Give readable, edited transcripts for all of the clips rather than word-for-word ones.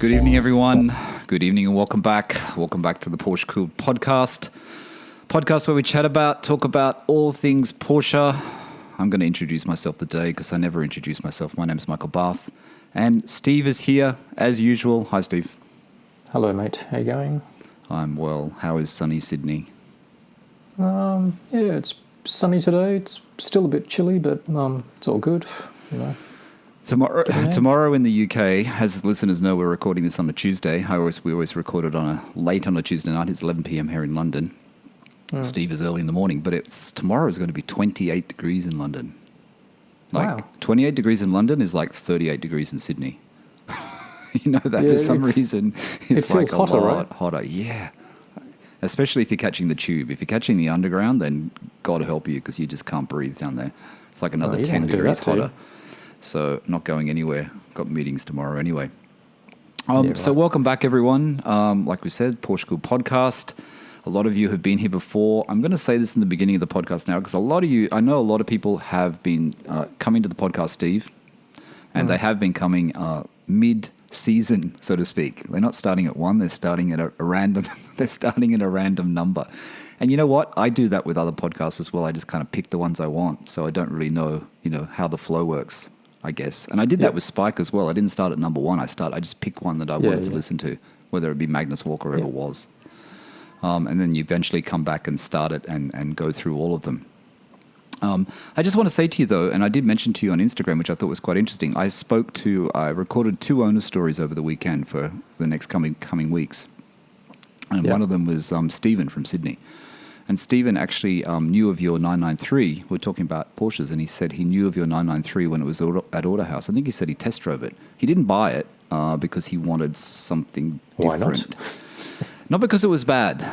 Good evening, everyone. Good evening and welcome back. Welcome back to the PorscheCooled Podcast. Podcast where we talk about all things Porsche. I'm going to introduce myself today because I never introduce myself. My name is Michael Barth. And Steve is here as usual. Hi, Steve. Hello, mate. How you going? I'm well. How is sunny Sydney? Yeah, it's sunny today. It's still a bit chilly, but it's all good, you know. Tomorrow in the UK, as listeners know, we're recording this on a Tuesday. We always record it late on a Tuesday night. It's 11 p.m. here in London. Steve is early in the morning, but tomorrow is going to be 28 degrees in London. Wow. 28 degrees in London is like 38 degrees in Sydney. You know that for some reason it's it feels like hotter, a lot right? hotter. Yeah. Especially if you're catching the tube. If you're catching the underground, then God help you because you just can't breathe down there. It's like another 10 degrees hotter. So not going anywhere. Got meetings tomorrow anyway. So welcome back, everyone. Like we said, PorscheCooled Podcast. A lot of you have been here before. I'm going to say this in the beginning of the podcast now because I know a lot of people have been coming to the podcast, Steve, and they have been coming mid-season, so to speak. They're not starting at one. They're starting at a random. They're starting at a random number. And you know what? I do that with other podcasts as well. I just kind of pick the ones I want, so I don't really know, how the flow works, I guess. And I did that with Spike as well. I didn't start at number one. I just pick one that I wanted to listen to, whether it be Magnus Walk or whatever it was. And then you eventually come back and start it and go through all of them. I just want to say to you, though, and I did mention to you on Instagram, which I thought was quite interesting, I recorded 2 owner stories over the weekend for the next coming weeks. And one of them was Stephen from Sydney. And Stephen actually knew of your 993. We're talking about Porsches, and he said he knew of your 993 when it was at Auto House. I think he said he test drove it. He didn't buy it because he wanted something different. Why not? Not because it was bad.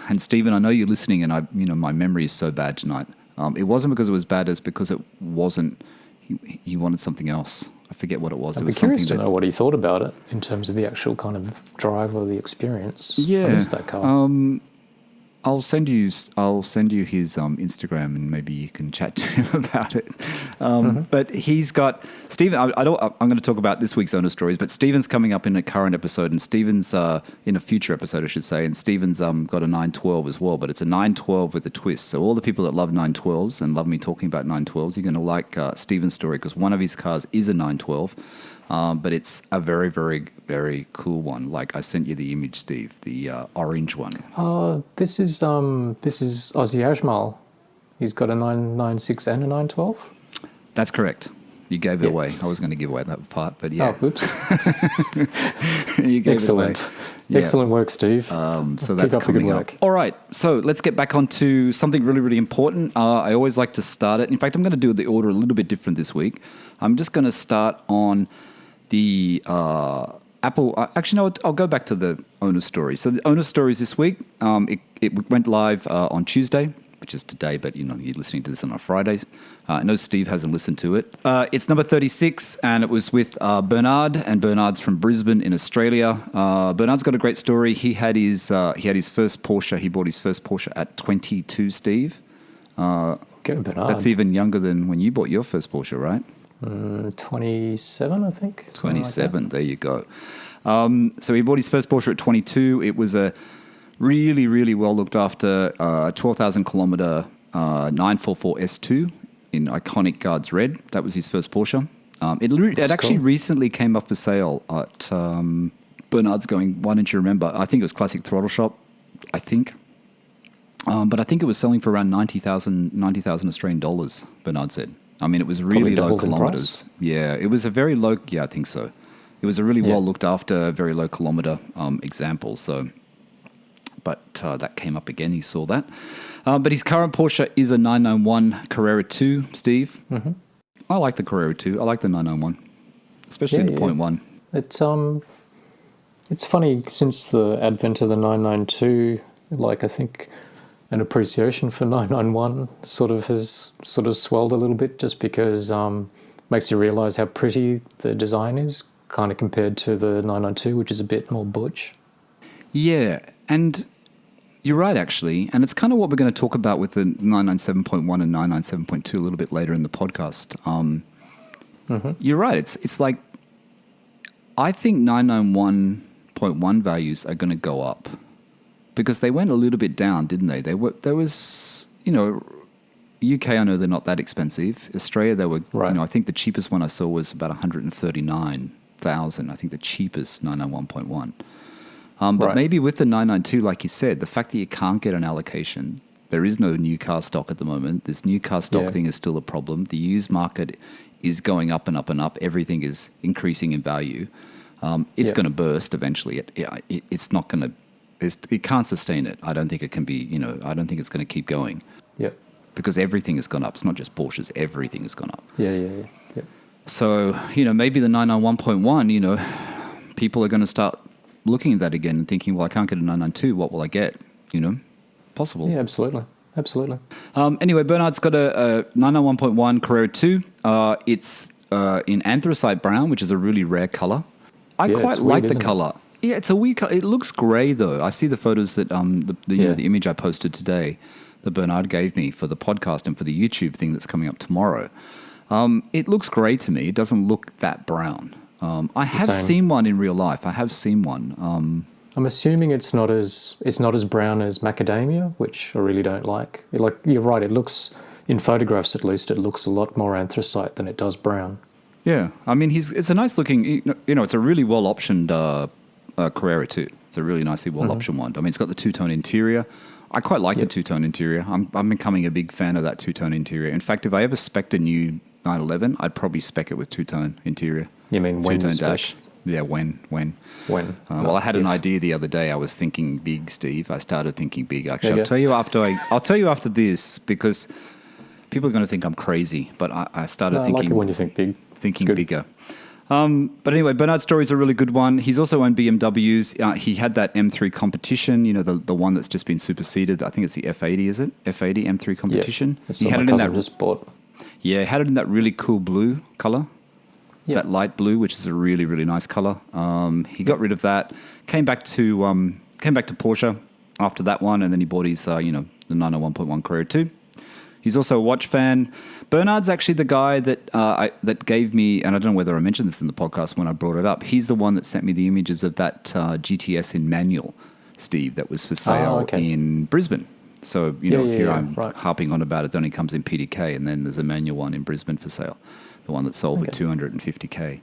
And Stephen, I know you're listening, and my memory is so bad tonight. It wasn't because it was bad; it's because it wasn't. He wanted something else. I forget what it was. I'd be curious to know what he thought about it in terms of the actual kind of drive or the experience. Yeah, I missed that car. I'll send you his Instagram, and maybe you can chat to him about it. But he's got Stephen. I'm going to talk about this week's owner stories, but Stephen's coming up in a current episode, and Stephen's in a future episode, I should say. And Stephen's got a 912 as well, but it's a 912 with a twist. So all the people that love 912s and love me talking about 912s, you're going to like Stephen's story because one of his cars is a 912. But it's a very, very, very cool one. Like I sent you the image, Steve, the orange one. This is Ozzy Ajmal. He's got a 996 and a 912. That's correct. You gave it away. I was going to give away that part, but yeah. Oh, oops. You gave Excellent. It away. Yeah. Excellent work, Steve. So that's coming up. All right. So let's get back onto something really, really important. I always like to start it. In fact, I'm going to do the order a little bit different this week. I'm just going to start on the Apple. Actually, no, I'll go back to the owner stories. So the owner stories this week, it went live on Tuesday, which is today, but you're listening to this on a Friday. I know Steve hasn't listened to it. It's number 36, and it was with Bernard, and Bernard's from Brisbane in Australia. Bernard's got a great story. He had his first Porsche. He bought his first Porsche at 22, Steve. Go Bernard. That's even younger than when you bought your first Porsche, right? 27, I think. 27, there you go. So he bought his first Porsche at 22. It was a really, really well looked after 12,000 kilometer 944 S2 in iconic Guards Red. That was his first Porsche. It actually recently came up for sale at Bernard's going, why don't you remember? I think it was Classic Throttle Shop, I think. But I think it was selling for around 90,000 Australian dollars, Bernard said. I mean, it was really low kilometers. Yeah, it was a very low. Yeah, I think so. It was a really well looked after, very low kilometer example. So, but that came up again. He saw that. But his current Porsche is a 991 Carrera 2, Steve. Mm-hmm. I like the Carrera 2. I like the 991, especially the 0.1. It's funny since the advent of the 992. Like I think an appreciation for 991 has swelled a little bit just because makes you realise how pretty the design is, kind of compared to the 992, which is a bit more butch. Yeah, and you're right, actually. And it's kind of what we're going to talk about with the 997.1 and 997.2 a little bit later in the podcast. You're right. It's like I think 991.1 values are going to go up because they went a little bit down, didn't they? There was, UK, I know they're not that expensive. Australia, they were, right. I think the cheapest one I saw was about 139,000. I think the cheapest 991.1. But right. maybe with the 992, like you said, the fact that you can't get an allocation, there is no new car stock at the moment. This new car stock thing is still a problem. The used market is going up and up and up. Everything is increasing in value. It's going to burst eventually. It's not going to. It can't sustain it. I don't think it can be. I don't think it's going to keep going. Yep. Because everything has gone up. It's not just Porsches. Everything has gone up. Yeah. So maybe the 991.1. People are going to start looking at that again and thinking, well, I can't get a 992. What will I get? Possible. Yeah, absolutely. Anyway, Bernard's got a 991.1 Carrera 2. It's in anthracite brown, which is a really rare color. I quite like the color. Yeah, it's a weird color. It looks gray though. I see the photos that the image I posted today that Bernard gave me for the podcast and for the YouTube thing that's coming up tomorrow. It looks gray to me. It doesn't look that brown. I have seen one in real life. I have seen one. I'm assuming it's not as brown as macadamia, which I really don't like. You're right. It looks, in photographs at least, it looks a lot more anthracite than it does brown. Yeah, I mean, it's a nice looking. It's a really well optioned Carrera too. It's a really nicely well optioned one. I mean, it's got the two-tone interior. I quite like the two-tone interior. I'm becoming a big fan of that two-tone interior. In fact, if I ever spec'd a new 911, I'd probably spec it with two-tone interior. You mean when you spec? Dash. Yeah, when. Well, I had an idea the other day. I was thinking big, Steve. I started thinking big. Actually, I'll tell you after this because people are going to think I'm crazy. But I started thinking. I like it when you think big. Thinking bigger. But anyway, Bernard's story is a really good one. He's also owned BMWs. He had that M3 competition, the one that's just been superseded. I think it's the F80, is it? F80 M3 competition. Yeah, he had it in that. Just bought. Yeah, had it in that really cool blue color. Yeah. That light blue, which is a really, really nice color. He got rid of that. Came back to Porsche after that one, and then he bought his the 901.1 Carrera 2. He's also a watch fan. Bernard's actually the guy that gave me, and I don't know whether I mentioned this in the podcast when I brought it up. He's the one that sent me the images of that GTS in manual, Steve, that was for sale in Brisbane. So I'm harping on about it. It only comes in PDK, and then there's a manual one in Brisbane for sale. The one that sold for $250K.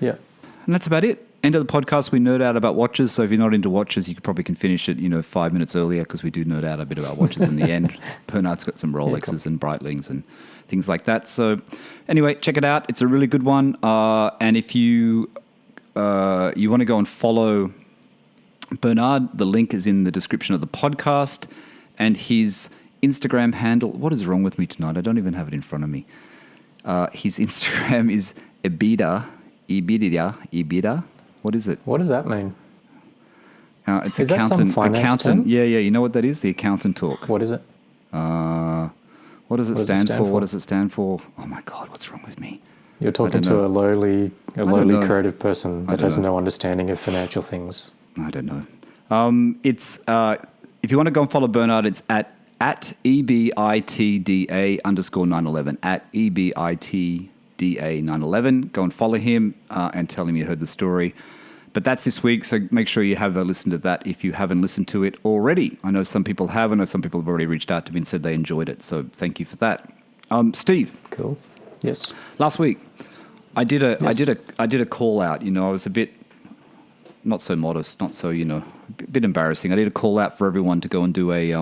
Yeah. And that's about it. End of the podcast, we nerd out about watches. So if you're not into watches, you probably can finish it, 5 minutes earlier because we do nerd out a bit about watches in the end. Bernard's got some Rolexes and Breitlings and things like that. So anyway, check it out. It's a really good one. And if you want to go and follow Bernard, the link is in the description of the podcast. And his Instagram handle, what is wrong with me tonight? I don't even have it in front of me. His Instagram is Ibida. What is it? What does that mean? It's is accountant. Term? Yeah. You know what that is? The accountant talk. What is it? What does it stand for? What does it stand for? Oh my God, what's wrong with me? You're talking to a lowly creative person that has no understanding of financial things. I don't know. It's if you want to go and follow Bernard, it's at EBITDA_911 at EBITDA911. Go and follow him and tell him you heard the story. But that's this week, so make sure you have a listen to that if you haven't listened to it already. I know some people have. I know some people have already reached out to me and said they enjoyed it. So thank you for that. Steve. Cool. Yes. Last week, I did a call out. I was a bit not so modest, not so a bit embarrassing. I did a call out for everyone to go and do a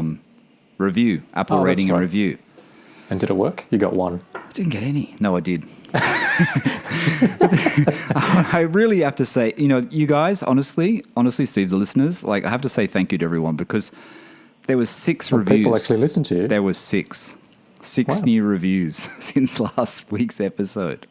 review, Apple rating and review. And did it work? You got one. I didn't get any. No, I did. I really have to say, you guys, honestly, Steve, the listeners, I have to say thank you to everyone because there was 6 reviews. People actually listened to you. There was 6 new reviews since last week's episode.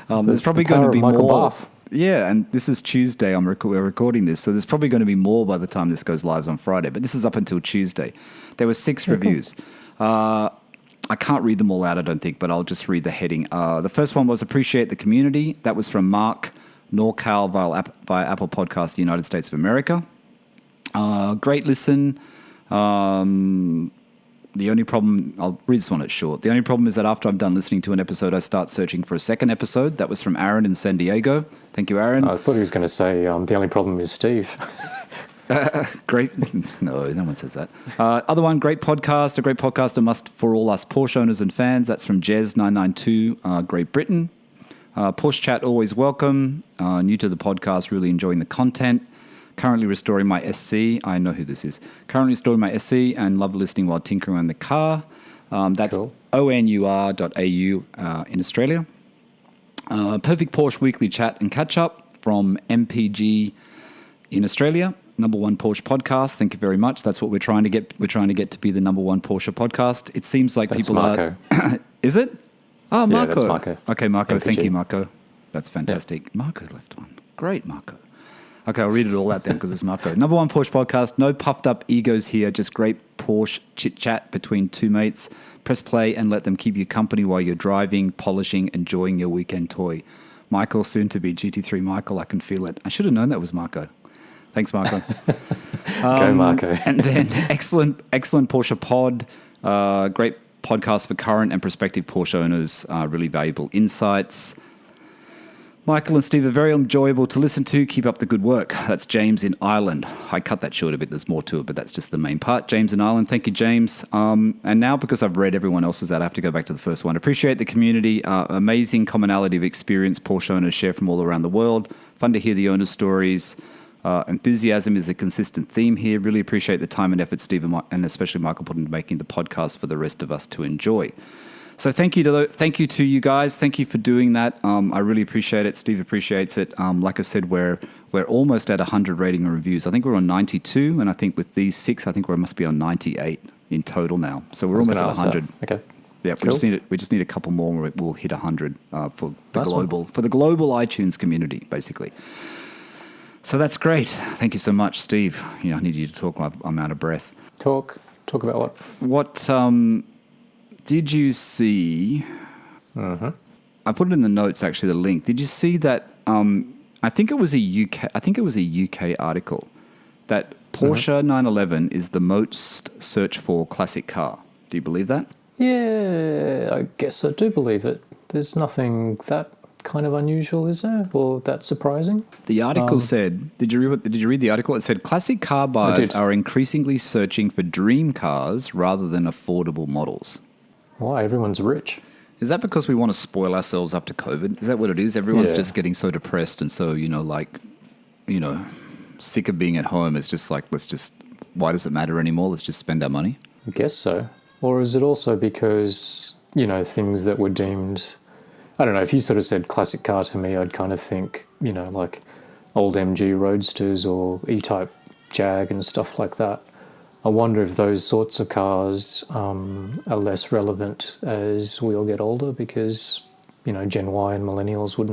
There's probably going to be more. Bath. Yeah, and this is Tuesday. We're recording this, so there's probably going to be more by the time this goes live on Friday. But this is up until Tuesday. There were 6 reviews. I can't read them all out, I don't think, but I'll just read the heading. The first one was Appreciate the Community. That was from Mark Norcal via Apple Podcast, United States of America. Great listen. The only problem, I'll read this one, it's short. The only problem is that after I'm done listening to an episode, I start searching for a second episode. That was from Aaron in San Diego. Thank you, Aaron. I thought he was going to say the only problem is Steve. Great. No one says that. Other one, great podcast. A great podcast, a must for all us Porsche owners and fans. That's from Jez992, Great Britain. Porsche chat, always welcome. New to the podcast, really enjoying the content. Currently restoring my SC. I know who this is. Currently restoring my SC and love listening while tinkering on the car. That's cool. onur.au in Australia. Perfect Porsche weekly chat and catch up from MPG in Australia. Number one Porsche podcast. Thank you very much. That's what we're trying to get. We're trying to get to be the number one Porsche podcast. It seems like That's people Marco. are. Is it? Oh, Marco. Yeah, that's Marco. Okay, Marco. MPG. Thank you, Marco. That's fantastic. Yeah. Marco left one. Great, Marco. Okay, I'll read it all out then because it's Marco. Number one Porsche podcast. No puffed up egos here. Just great Porsche chit chat between two mates. Press play and let them keep you company while you're driving, polishing, enjoying your weekend toy. Michael, soon to be GT3 Michael. I can feel it. I should have known that was Marco. Thanks, Marco. Go, Marco. And then excellent Porsche pod. Great podcast for current and prospective Porsche owners. Really valuable insights. Michael and Steve are very enjoyable to listen to. Keep up the good work. That's James in Ireland. I cut that short a bit. There's more to it, but that's just the main part. James in Ireland. Thank you, James. And now, because I've read everyone else's out, I have to go back to the first one. Appreciate the community. Amazing commonality of experience Porsche owners share from all around the world. Fun to hear the owners' stories. Enthusiasm is a consistent theme here. Really appreciate the time and effort Steve and especially Michael put into making the podcast for the rest of us to enjoy. So thank you to you guys. Thank you for doing that. I really appreciate it. Steve appreciates it. Like I said, we're almost at 100 rating and reviews. I think we're on 92, and I think with these 6, I think we must be on 98 in total now. So we're almost at 100. Okay. Yeah, cool. we just need a couple more. Where we'll hit 100 for the global iTunes community, basically. So that's great. Thank you so much, Steve. I need you to talk. I'm out of breath. Talk about what? What did you see? Mm-hmm. I put it in the notes. Actually, the link. Did you see that? I think it was a UK article that Porsche 911 is the most searched for classic car. Do you believe that? Yeah, I guess I do believe it. There's nothing that kind of unusual, is there, or that surprising? The article said, did you read the article? It said classic car buyers are increasingly searching for dream cars rather than affordable models. Why? Everyone's rich. Is that because we want to spoil ourselves after COVID? Is that what it is? Everyone's just getting so depressed and so, sick of being at home. It's just like, why does it matter anymore? Let's just spend our money. I guess so. Or is it also because, things that were deemed... I don't know, if you sort of said classic car to me, I'd kind of think, like old MG Roadsters or E-Type Jag and stuff like that. I wonder if those sorts of cars are less relevant as we all get older because, Gen Y and millennials would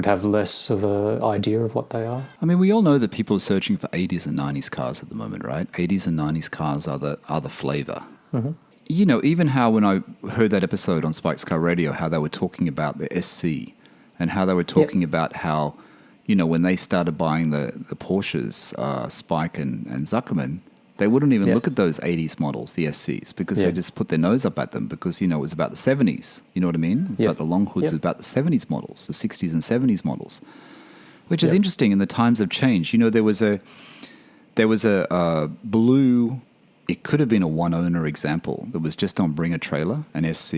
have less of an idea of what they are. I mean, we all know that people are searching for 80s and 90s cars at the moment, right? 80s and 90s cars are the flavor. Mm-hmm. Even how when I heard that episode on Spike's Car Radio, how they were talking about the SC and how they were talking about how, when they started buying the Porsches, Spike and Zuckerman, they wouldn't even look at those 80s models, the SCs, because they just put their nose up at them because, it was about the 70s. You know what I mean? But the long hoods is about the 70s models, the 60s and 70s models, which is interesting. And the times have changed. There was a blue... It could have been a one-owner example that was just on Bring a Trailer, an SC.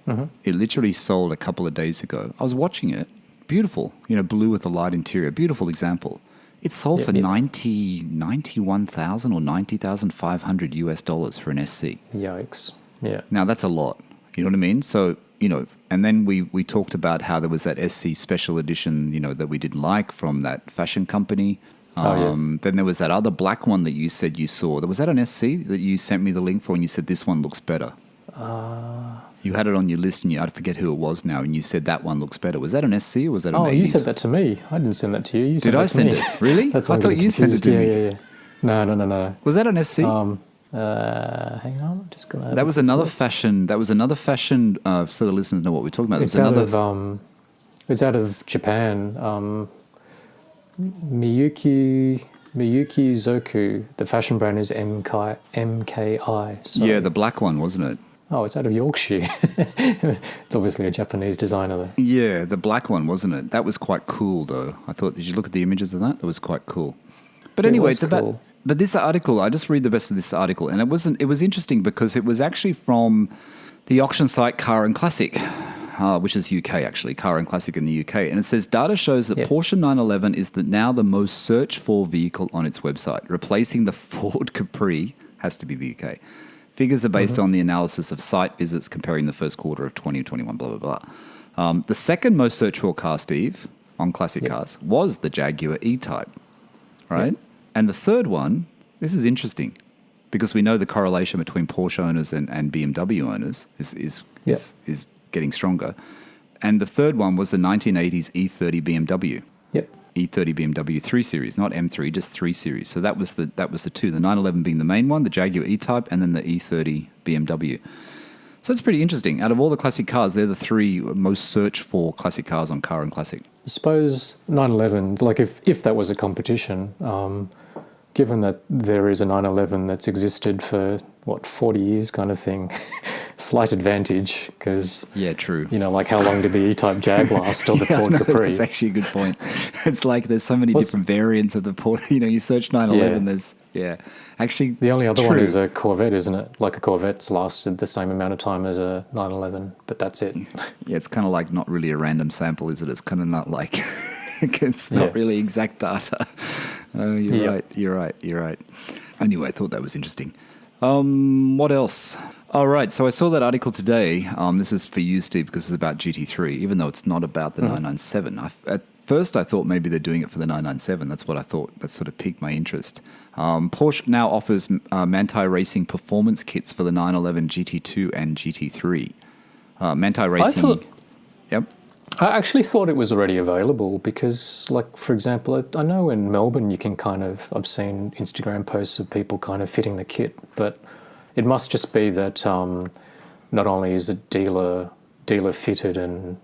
Mm-hmm. It literally sold a couple of days ago. I was watching it. Beautiful. Blue with a light interior. Beautiful example. It sold for $91,000 or $90,500 US for an SC. Yikes. Yeah. Now, that's a lot. You know what I mean? So, and then we talked about how there was that SC special edition, that we didn't like from that fashion company. Then there was that other black one that you said you saw. Was that an SC that you sent me the link for and you said this one looks better? You had it on your list and I forget who it was now and you said that one looks better. Was that an SC or was that an 80s? You said that to me. I didn't send that to you. Did I send it? Really? I thought you sent it to me. Yeah. No. Was that an SC? Hang on. I'm just going to... That was another fashion, so the listeners know what we're talking about. It's out of Japan. Miyuki Miyuki Zoku. The fashion brand is MKI. So. Yeah, the black one, wasn't it? Oh, it's out of Yorkshire. It's obviously a Japanese designer there. Yeah, the black one, wasn't it? That was quite cool, though. I thought, did you look at the images of that? It was quite cool. But anyway, it's about... But this article, I just read the best of this article, and it was interesting because it was actually from the auction site Car and Classic, which is UK actually, Car and Classic in the UK. And it says, data shows that Porsche 911 is now the most searched for vehicle on its website, replacing the Ford Capri, has to be the UK. Figures are based on the analysis of site visits comparing the first quarter of 2021, blah, blah, blah. The second most searched for car, Steve, on classic cars was the Jaguar E-Type, right? And the third one, this is interesting because we know the correlation between Porsche owners and BMW owners is getting stronger. And the third one was the 1980s E30 BMW. Yep. E30 BMW 3 Series, not M3, just 3 Series. So that was the two, the 911 being the main one, the Jaguar E-Type, and then the E30 BMW. So it's pretty interesting. Out of all the classic cars, they're the three most searched for classic cars on Car and Classic. I suppose 911, like if that was a competition, given that there is a 911 that's existed for, 40 years kind of thing, slight advantage because... Yeah, true. Like how long did the E-Type Jag last or the Ford Capri? That's actually a good point. It's like there's so many different variants of the Porsche. You search 911, there's... Yeah, actually... The only other one is a Corvette, isn't it? Like a Corvette's lasted the same amount of time as a 911, but that's it. Yeah, it's kind of like not really a random sample, is it? It's kind of not like... it's not really exact data. Oh, you're right. Anyway, I thought that was interesting. What else? All right, so I saw that article today. This is for you, Steve, because it's about GT3, even though it's not about the 997. At first, I thought maybe they're doing it for the 997. That's what I thought. That sort of piqued my interest. Porsche now offers Manthey Racing performance kits for the 911 GT2 and GT3. Manthey Racing... Yep. I actually thought it was already available because, like, for example, I know in Melbourne you can I've seen Instagram posts of people kind of fitting the kit, but it must just be that not only is it dealer fitted and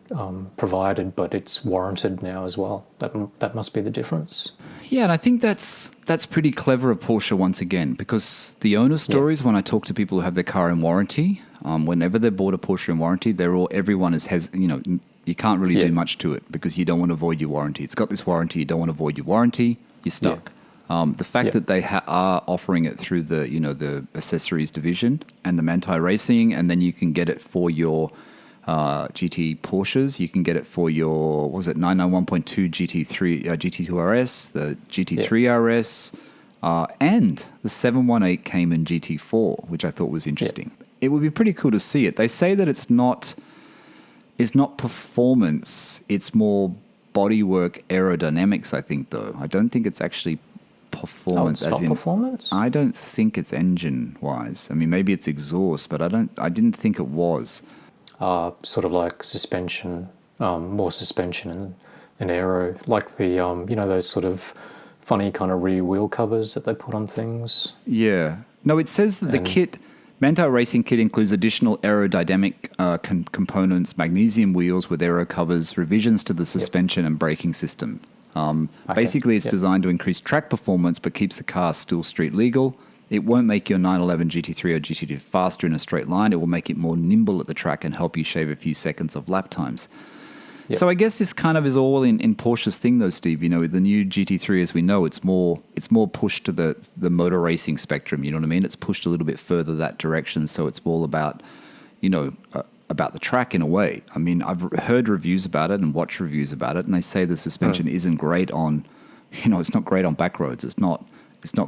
provided, but it's warranted now as well. That must be the difference. Yeah, and I think that's pretty clever of Porsche once again, because the owner stories, when I talk to people who have their car in warranty, whenever they bought a Porsche in warranty, everyone has you can't really do much to it because you don't want to void your warranty. It's got this warranty, you don't want to void your warranty, you're stuck. The fact that they are offering it through the the accessories division and the Manthey Racing, and then you can get it for your GT Porsches, you can get it for your 991.2 GT3 GT2 RS, the GT3 RS, and the 718 Cayman GT4, which I thought was interesting. It would be pretty cool to see it. They say that it's not performance, it's more bodywork aerodynamics, I think, though. I don't think it's actually performance. It's not performance? I don't think it's engine-wise. I mean, maybe it's exhaust, but I didn't think it was. Sort of like suspension, more suspension and aero, like the, those sort of funny kind of rear wheel covers that they put on things. Yeah. No, it says that the kit... Manthey Racing Kit includes additional aerodynamic components, magnesium wheels with aero covers, revisions to the suspension and braking system. Basically, it's designed to increase track performance but keeps the car still street legal. It won't make your 911 GT3 or GT2 faster in a straight line. It will make it more nimble at the track and help you shave a few seconds of lap times. Yep. So I guess this kind of is all in Porsche's thing, though, Steve. With the new GT3, as we know, it's more pushed to the motor racing spectrum. You know what I mean? It's pushed a little bit further that direction. So it's all about, about the track in a way. I mean, I've heard reviews about it and watched reviews about it, and they say the suspension isn't great on, it's not great on back roads. It's not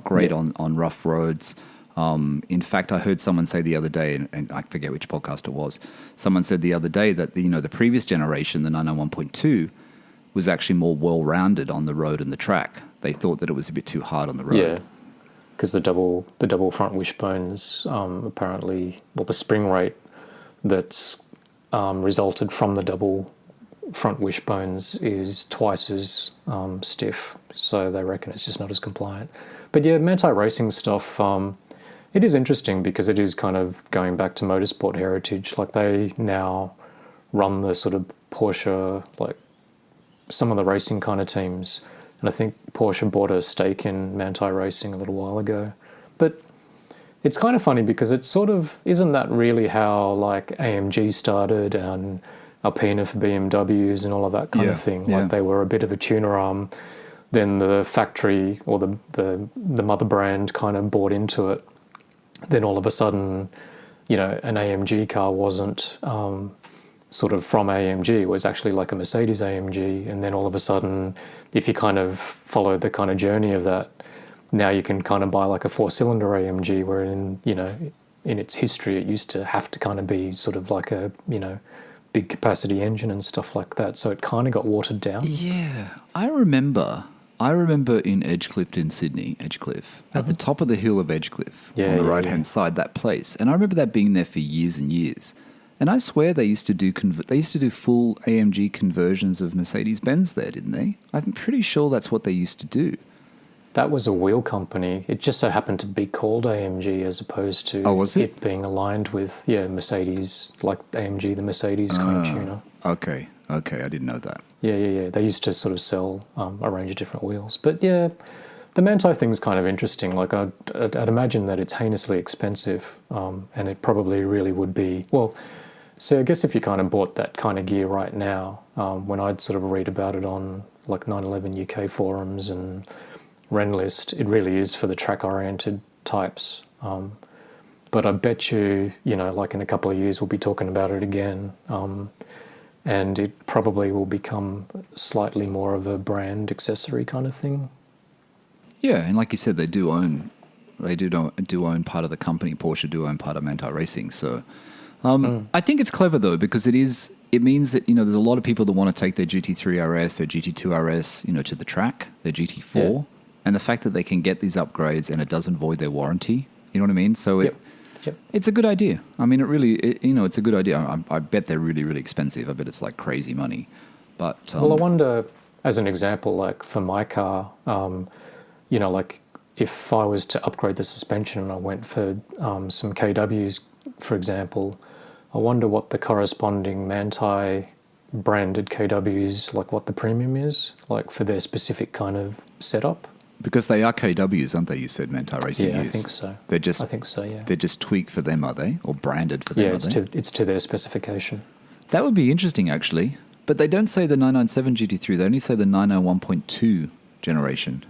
great on rough roads. In fact, I heard someone say the other day, and I forget which podcast it was, someone said the other day that the previous generation, the 991.2, was actually more well-rounded on the road and the track. They thought that it was a bit too hard on the road. Yeah, because the double front wishbones, apparently, the spring rate that's resulted from the double front wishbones is twice as stiff, so they reckon it's just not as compliant. But yeah, Manthey Racing stuff... it is interesting because it is kind of going back to motorsport heritage. Like they now run the sort of Porsche, like some of the racing kind of teams And I think Porsche bought a stake in Manthey Racing a little while ago. But it's kind of funny because it's sort of, isn't that really how like AMG started and Alpina for BMWs and all of that kind of thing? Like they were a bit of a tuner arm. Then the factory or the mother brand kind of bought into it. Then all of a sudden, you know, an AMG car wasn't sort of from AMG. It was actually like a Mercedes AMG. And then all of a sudden, if you kind of follow the kind of journey of that, now you can kind of buy like a 4-cylinder AMG, where in its history it used to have to kind of be sort of like a, you know, big capacity engine and stuff like that. So it kind of got watered down. Yeah, I remember in Edgecliff in Sydney, at the top of the hill of Edgecliff, on the right-hand side, that place. And I remember that being there for years and years. And I swear they used to do full AMG conversions of Mercedes-Benz there, didn't they? I'm pretty sure that's what they used to do. That was a wheel company. It just so happened to be called AMG as opposed to it being aligned with, Mercedes, like AMG, the Mercedes kind of tuner. Okay, I didn't know that. Yeah. They used to sort of sell a range of different wheels. But yeah, the Manthey thing's kind of interesting. Like I'd imagine that it's heinously expensive, and it probably really would be. Well, so I guess if you kind of bought that kind of gear right now, when I'd sort of read about it on like 911 UK forums and Renlist, it really is for the track-oriented types. But I bet you, like in a couple of years, we'll be talking about it again. And it probably will become slightly more of a brand accessory kind of thing. Yeah, and like you said, they do own part of the company. Porsche do own part of Manthey Racing. So I think it's clever though, because it means that, there's a lot of people that want to take their GT3 RS, their GT2 RS, to the track, their GT4. Yeah. And the fact that they can get these upgrades and it doesn't void their warranty, you know what I mean? So it's a good idea. I mean, it's a good idea. I bet they're really, really expensive. I bet it's like crazy money. But well, I wonder, as an example, like for my car, like if I was to upgrade the suspension and I went for some KWs, for example, I wonder what the corresponding Manthey branded KWs, like what the premium is, like for their specific kind of setup. Because they are KWs, aren't they? You said Manthey Racing. Yeah, I think so. I think so, yeah. They're just tweaked for them, are they? Or branded for them, yeah, it's to their specification. That would be interesting, actually. But they don't say the 997 GT3. They only say the 901.2 generation.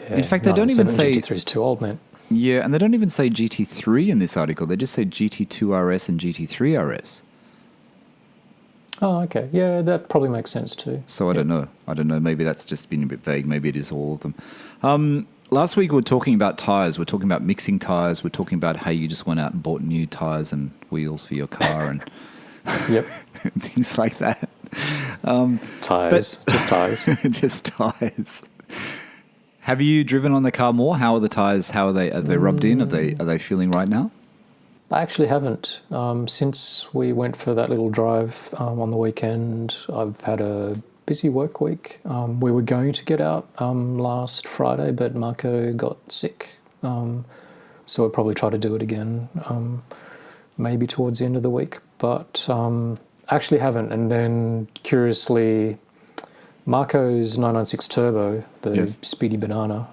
Yeah, in fact, they don't even say... GT3 is too old, man. Yeah, and they don't even say GT3 in this article. They just say GT2 RS and GT3 RS. Oh, okay. Yeah, that probably makes sense too. So I don't know. Maybe that's just been a bit vague. Maybe it is all of them. Last week we were talking about tyres. We're talking about mixing tyres. We're talking about how you just went out and bought new tyres and wheels for your car and things like that. Tyres. Just tyres. Just tyres. Have you driven on the car more? How are the tyres? How are they? Are they rubbed in? Are they feeling right now? I actually haven't. Since we went for that little drive on the weekend, I've had a busy work week. We were going to get out last Friday, but Marco got sick. So we'll probably try to do it again, maybe towards the end of the week. But I actually haven't. And then, curiously, Marco's 996 Turbo, the Speedy Banana,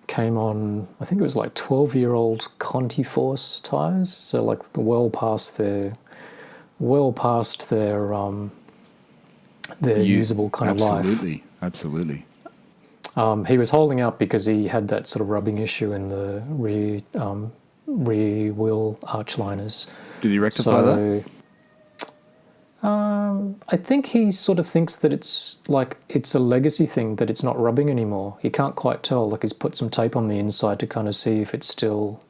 came on, I think it was like 12-year-old Conti Force tyres, so like well past their usable kind of life. Absolutely. He was holding out because he had that sort of rubbing issue in the rear wheel arch liners. Did he rectify that? I think he sort of thinks that it's a legacy thing, that it's not rubbing anymore. He can't quite tell. Like he's put some tape on the inside to kind of see if it's still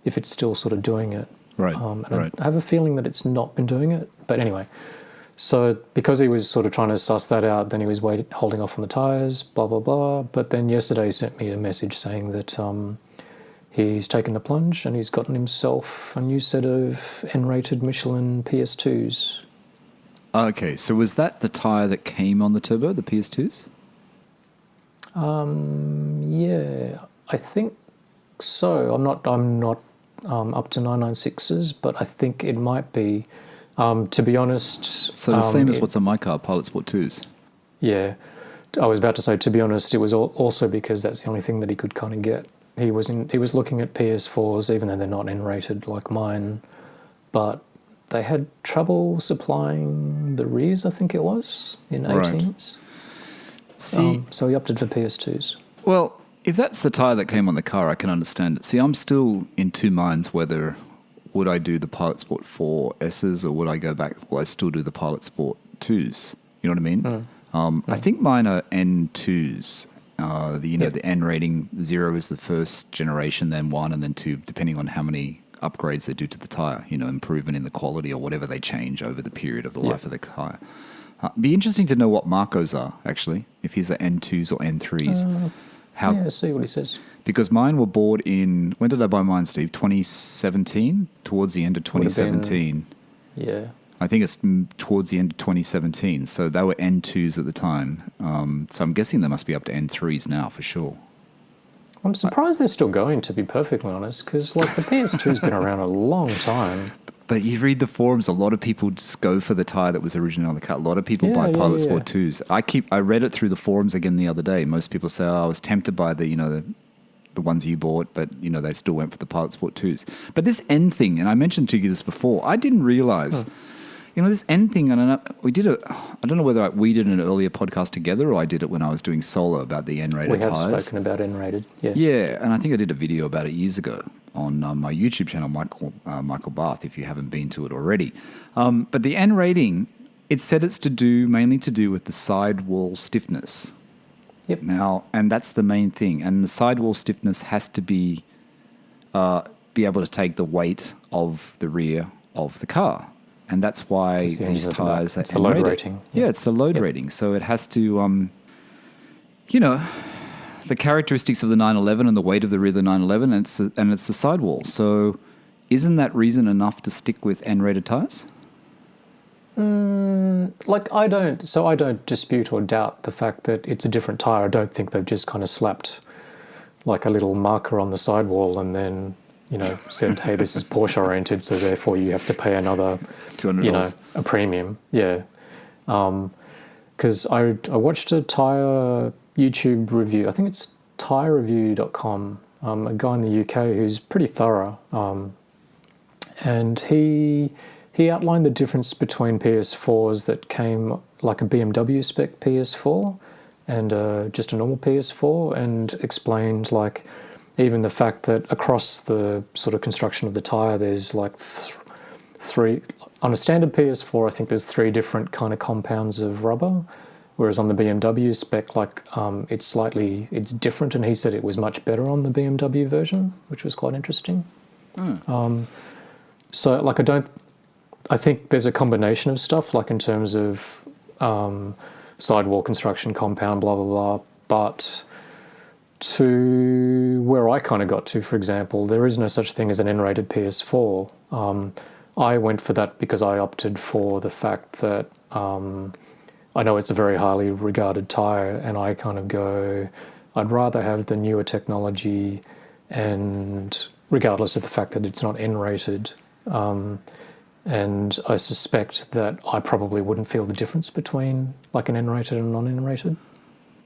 sort of doing it. Right. I have a feeling that it's not been doing it. But anyway, so because he was sort of trying to suss that out, then he was holding off on the tyres, blah, blah, blah. But then yesterday he sent me a message saying that he's taken the plunge and he's gotten himself a new set of N-rated Michelin PS2s. Okay, so was that the tyre that came on the turbo, the PS2s? Yeah, I think so. I'm not up to 996s, but I think it might be. To be honest, so the same as what's on my car, Pilot Sport 2s. Yeah. I was about to say, to be honest, it was also because that's the only thing that he could kind of get. He was looking at PS4s, even though they're not N-rated like mine, but they had trouble supplying the rears, I think it was, in 18s. See, so he opted for PS2s. Well, if that's the tyre that came on the car, I can understand it. See, I'm still in two minds whether would I do the Pilot Sport 4S's or would I go back, will I still do the Pilot Sport 2s? You know what I mean? I think mine are N2s. The N rating, 0 is the first generation, then 1, and then 2, depending on how many upgrades they do to the tyre, improvement in the quality or whatever they change over the period of the life of the tyre. Be interesting to know what Marco's are, actually, if he's at N2s or N3s. See what he says. Because mine were bought in, when did I buy mine, Steve? 2017? Towards the end of 2017. Yeah. I think it's towards the end of 2017. So they were N2s at the time. So I'm guessing they must be up to N3s now for sure. I'm surprised they're still going, to be perfectly honest, because the PS2's been around a long time. But you read the forums, a lot of people just go for the tyre that was originally on the car. A lot of people buy Pilot Sport 2s. I read it through the forums again the other day. Most people say, I was tempted by the ones you bought, but, they still went for the Pilot Sport 2s. But this N thing, and I mentioned to you this before, I didn't realise... this N thing, I don't know whether we did an earlier podcast together or I did it when I was doing solo about the N-rated tyres. We have spoken about N-rated, yeah. Yeah, and I think I did a video about it years ago on my YouTube channel, Michael Barth, if you haven't been to it already. But the N rating, it said it's mainly to do with the sidewall stiffness. Yep. Now, and that's the main thing. And the sidewall stiffness has to be able to take the weight of the rear of the car. And that's why these tyres are It's the load rating. Yeah, it's the load rating. So it has to, the characteristics of the 911 and the weight of the rear of the 911, and it's the sidewall. So isn't that reason enough to stick with N-rated tyres? I don't dispute or doubt the fact that it's a different tyre. I don't think they've just kind of slapped a little marker on the sidewall and then... said, hey, this is Porsche oriented, so therefore you have to pay another $200. A premium. Yeah. Because I watched a tyre YouTube review. I think it's tyrereview.com. A guy in the UK who's pretty thorough. And he outlined the difference between PS4s that came like a BMW spec PS4 and just a normal PS4, and explained even the fact that across the sort of construction of the tyre, there's three... On a standard PS4, I think there's 3 different kind of compounds of rubber, whereas on the BMW spec, it's different, and he said it was much better on the BMW version, which was quite interesting. I think there's a combination of stuff, in terms of sidewall construction, compound, blah, blah, blah, but... To where I kind of got to, for example, there is no such thing as an N-rated PS4. I went for that because I opted for the fact that I know it's a very highly regarded tyre, and I kind of go, I'd rather have the newer technology, and regardless of the fact that it's not N-rated, and I suspect that I probably wouldn't feel the difference between an N-rated and non-N-rated.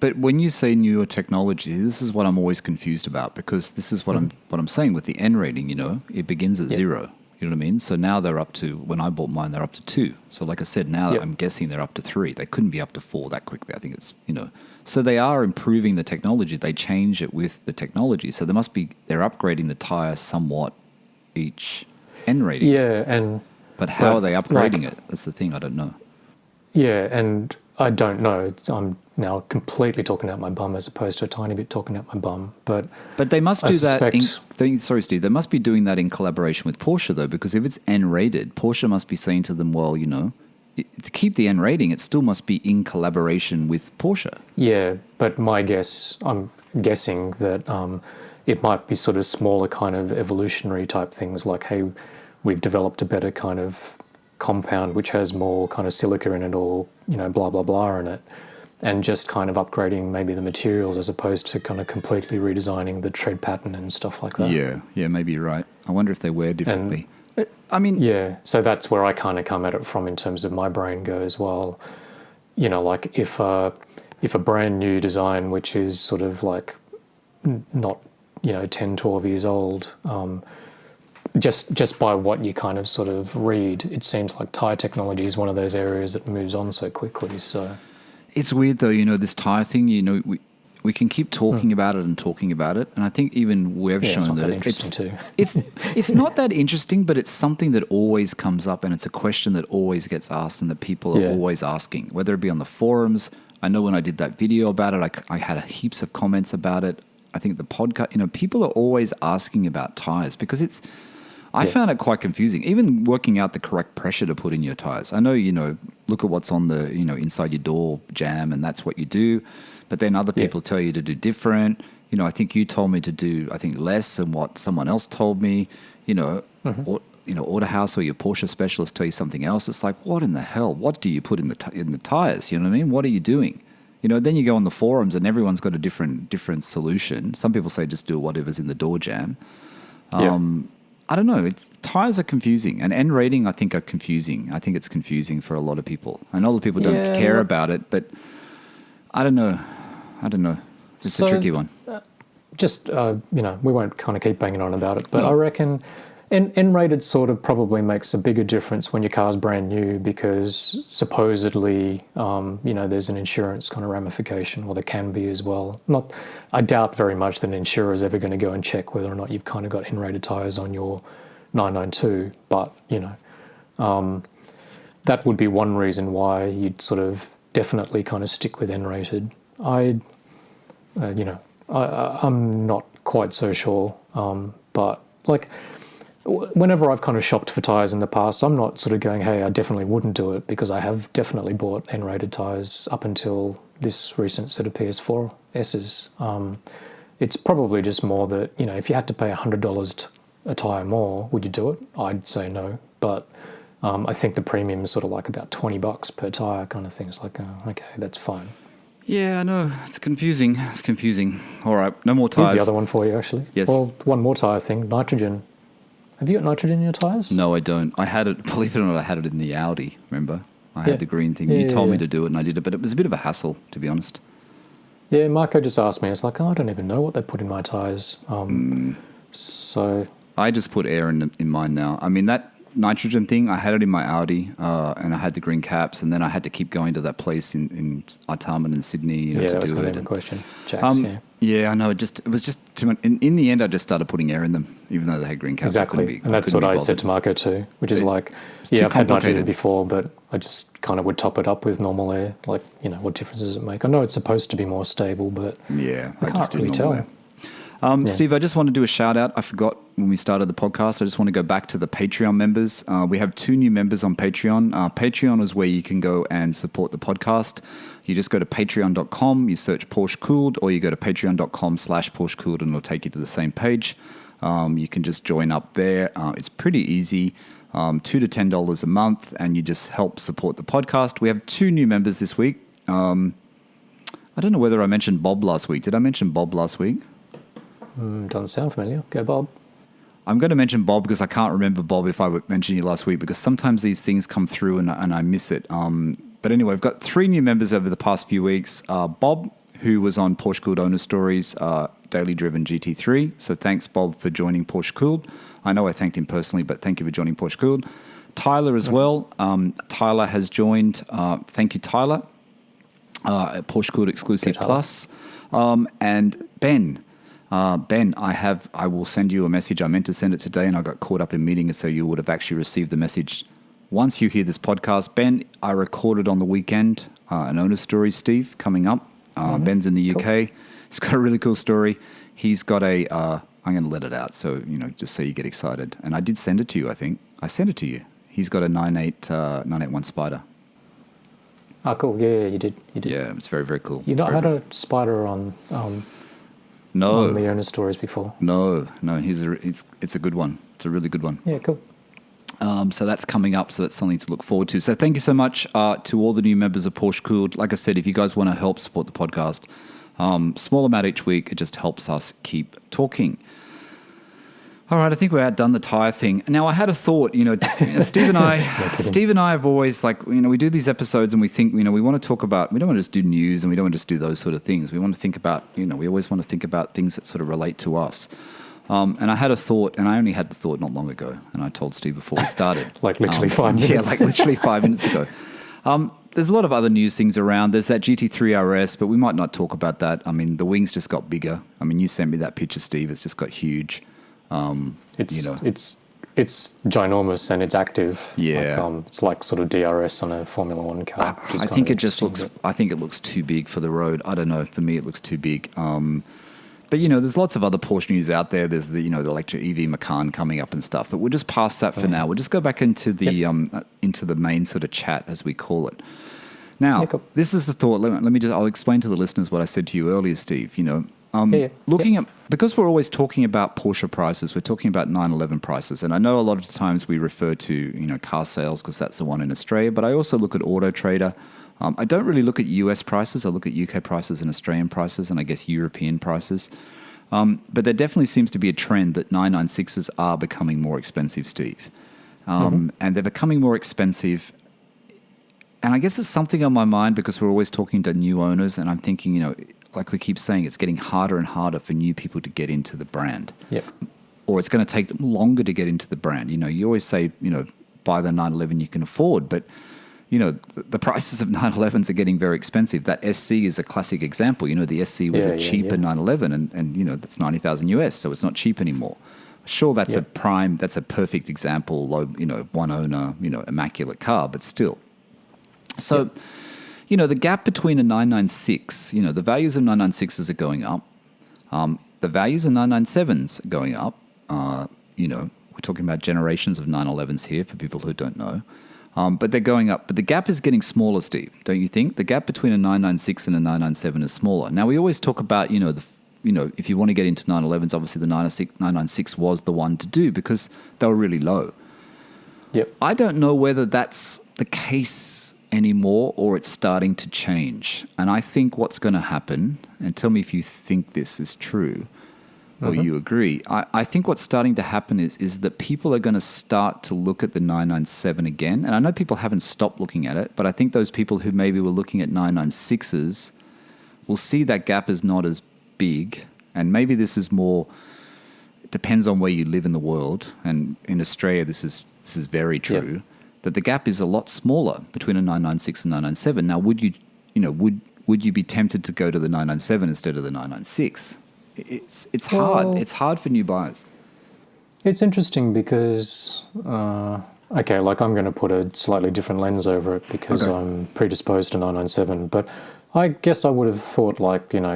But when you say newer technology, this is what I'm always confused about, because this is what I'm saying with the N rating. It begins at 0. You know what I mean? So now they're up to, when I bought mine, they're up to 2. So like I said, now I'm guessing they're up to 3. They couldn't be up to 4 that quickly. I think it's So they are improving the technology. They change it with the technology. So they're upgrading the tyre somewhat each N rating. Yeah, but how are they upgrading it? That's the thing. I don't know. Yeah, and I don't know. I'm now completely talking out my bum as opposed to a tiny bit talking out my bum. But they must do that. Sorry, Steve. They must be doing that in collaboration with Porsche, though, because if it's N-rated, Porsche must be saying to them, well, to keep the N rating, it still must be in collaboration with Porsche. Yeah, but I'm guessing that it might be sort of smaller kind of evolutionary type things like, hey, we've developed a better kind of compound which has more kind of silica in it, or blah blah blah in it, and just kind of upgrading maybe the materials as opposed to kind of completely redesigning the tread pattern and stuff like that. Yeah, maybe you're right. I wonder if they wear differently. So that's where I kind of come at it from in terms of my brain goes, well, if if a brand new design, which is sort of like not, 10, 12 years old, just by what you kind of sort of read, it seems like tyre technology is one of those areas that moves on so quickly. So it's weird though, this tyre thing, we can keep talking about it and talking about it, and I think even we've shown that it's not that interesting, but it's something that always comes up, and it's a question that always gets asked, and that people are always asking, whether it be on the forums. I know when I did that video about it, I had heaps of comments about it. I think the podcast, people are always asking about tyres because I found it quite confusing, even working out the correct pressure to put in your tyres. I know, look at what's on the, inside your door jam, and that's what you do. But then other people tell you to do different. I think you told me to do, less than what someone else told me. Autohouse or your Porsche specialist tell you something else. It's like, what in the hell? What do you put in the tires? You know what I mean? What are you doing? Then you go on the forums and everyone's got a different solution. Some people say just do whatever's in the door jam. I don't know. Tires are confusing, and N rating I think are confusing. I think it's confusing for a lot of people. I know a lot of people don't care about it, but I don't know. It's a tricky one. We won't kind of keep banging on about it, but I reckon N-rated sort of probably makes a bigger difference when your car's brand new, because supposedly, there's an insurance kind of ramification, or there can be as well. I doubt very much that an insurer is ever going to go and check whether or not you've kind of got N-rated tyres on your 992, but, that would be one reason why you'd sort of definitely kind of stick with N-rated. I'm not quite so sure, but like whenever I've kind of shopped for tyres in the past, I'm not sort of going, hey, I definitely wouldn't do it, because I have definitely bought N-rated tyres up until this recent set of PS4 S's. It's probably just more that, if you had to pay $100 a tyre more, would you do it? I'd say no, but I think the premium is sort of like about $20 per tyre kind of thing. It's like, okay, that's fine. Yeah, I know. It's confusing. All right, no more tyres. Here's the other one for you, actually. Yes. Well, one more tyre thing, nitrogen. Have you got nitrogen in your tyres? No, I don't. I had it, believe it or not, I had it in the Audi, remember? I had the green thing. You told me to do it and I did it, but it was a bit of a hassle, to be honest. Yeah, Marco just asked me. It's like, I don't even know what they put in my tyres. So I just put air in mine now. I mean, that nitrogen thing, I had it in my Audi, and I had the green caps, and then I had to keep going to that place in Artarmon in Sydney, to do it. Yeah, that was kind of a question. Jacks, yeah, I know. It was just too much. In the end, I just started putting air in them, even though they had green caps. Exactly, and that's what I said to Marco too, which is like, I've had nitrogen before, but I just kind of would top it up with normal air. Like, what difference does it make? I know it's supposed to be more stable, but I can't really tell. Air. Steve, I just want to do a shout out. I forgot when we started the podcast. I just want to go back to the Patreon members. We have 2 new members on Patreon. Patreon is where you can go and support the podcast. You just go to patreon.com, you search PorscheCooled, or you go to patreon.com/PorscheCooled, and it'll take you to the same page. You can just join up there. It's pretty easy. $2 to $10 a month, and you just help support the podcast. We have 2 new members this week. I don't know whether I mentioned Bob last week. Did I mention Bob last week? Doesn't sound familiar. Go, Bob. I'm going to mention Bob because I can't remember, Bob, if I mentioned you last week, because sometimes these things come through and I miss it. But anyway, I've got 3 new members over the past few weeks. Bob, who was on PorscheCooled Owner Stories, Daily Driven GT3. So thanks, Bob, for joining PorscheCooled. I know I thanked him personally, but thank you for joining PorscheCooled. Tyler as well. Tyler has joined. Thank you, Tyler. PorscheCooled Exclusive Plus. And Ben. Ben, I will send you a message. I meant to send it today and I got caught up in meetings, so you would have actually received the message once you hear this podcast. Ben, I recorded on the weekend an owner story, Steve, coming up. Ben's in the UK. He's got a really cool story. He's got I'm going to let it out, so, just so you get excited. And I did send it to you, I think. I sent it to you. He's got a 981 Spider. Oh, cool. Yeah, you did. Yeah, it's very, very cool. You've not had a Spider on... No, on the owner stories before. No, it's a good one. It's a really good one. Yeah, cool. So that's coming up. So that's something to look forward to. So thank you so much to all the new members of PorscheCooled. Like I said, if you guys want to help support the podcast, small amount each week, it just helps us keep talking. All right, I think we're outdone the Tyre thing. Now, I had a thought, Steve and I have always, we do these episodes and we think, we want to talk about, we don't want to just do news and we don't want to just do those sort of things. We want to think about, we always want to think about things that sort of relate to us. And I had a thought, and I only had the thought not long ago, and I told Steve before we started. Like literally 5 minutes. Yeah, like literally 5 minutes ago. There's a lot of other news things around. There's that GT3 RS, but we might not talk about that. I mean, the wings just got bigger. I mean, you sent me that picture, Steve. It's just got huge. It's ginormous and it's active. Yeah, it's like sort of DRS on a Formula One car. I think it just looks. I think it looks too big for the road. I don't know. For me, it looks too big. But there's lots of other Porsche news out there. There's the the electric EV Macan coming up and stuff. But we'll just pass that for now. We'll just go back into the into the main sort of chat, as we call it. Now, This is the thought. Let me just. I'll explain to the listeners what I said to you earlier, Steve. Looking at, because we're always talking about Porsche prices, we're talking about 911 prices. And I know a lot of times we refer to, car sales because that's the one in Australia, but I also look at Auto Trader. I don't really look at US prices. I look at UK prices and Australian prices and I guess European prices. But there definitely seems to be a trend that 996s are becoming more expensive, Steve. And they're becoming more expensive. And I guess it's something on my mind because we're always talking to new owners and I'm thinking, like we keep saying, it's getting harder and harder for new people to get into the brand. Yep. Or it's going to take them longer to get into the brand. You always say, buy the 911 you can afford, but the prices of 911s are getting very expensive. That SC is a classic example. The SC was a cheaper 911 and that's 90,000 US, so it's not cheap anymore. Sure, that's that's a perfect example, low, one owner, immaculate car, but still. So, the gap between a 996, the values of 996s are going up. The values of 997s are going up. We're talking about generations of 911s here for people who don't know. But they're going up. But the gap is getting smaller, Steve, don't you think? The gap between a 996 and a 997 is smaller. Now, we always talk about, if you want to get into 911s, obviously the 996 was the one to do because they were really low. Yep. I don't know whether that's the case anymore or it's starting to change. And I think what's going to happen, and tell me if you think this is true or you agree, I think what's starting to happen is that people are going to start to look at the 997 again. And I know people haven't stopped looking at it, but I think those people who maybe were looking at 996s will see that gap is not as big. And maybe this is more, it depends on where you live in the world. And in Australia, this is very true. Yep. That the gap is a lot smaller between a 996 and 997. Now, would you be tempted to go to the 997 instead of the 996? It's hard. It's hard for new buyers. It's interesting because, I'm going to put a slightly different lens over it because I'm predisposed to 997. But I guess I would have thought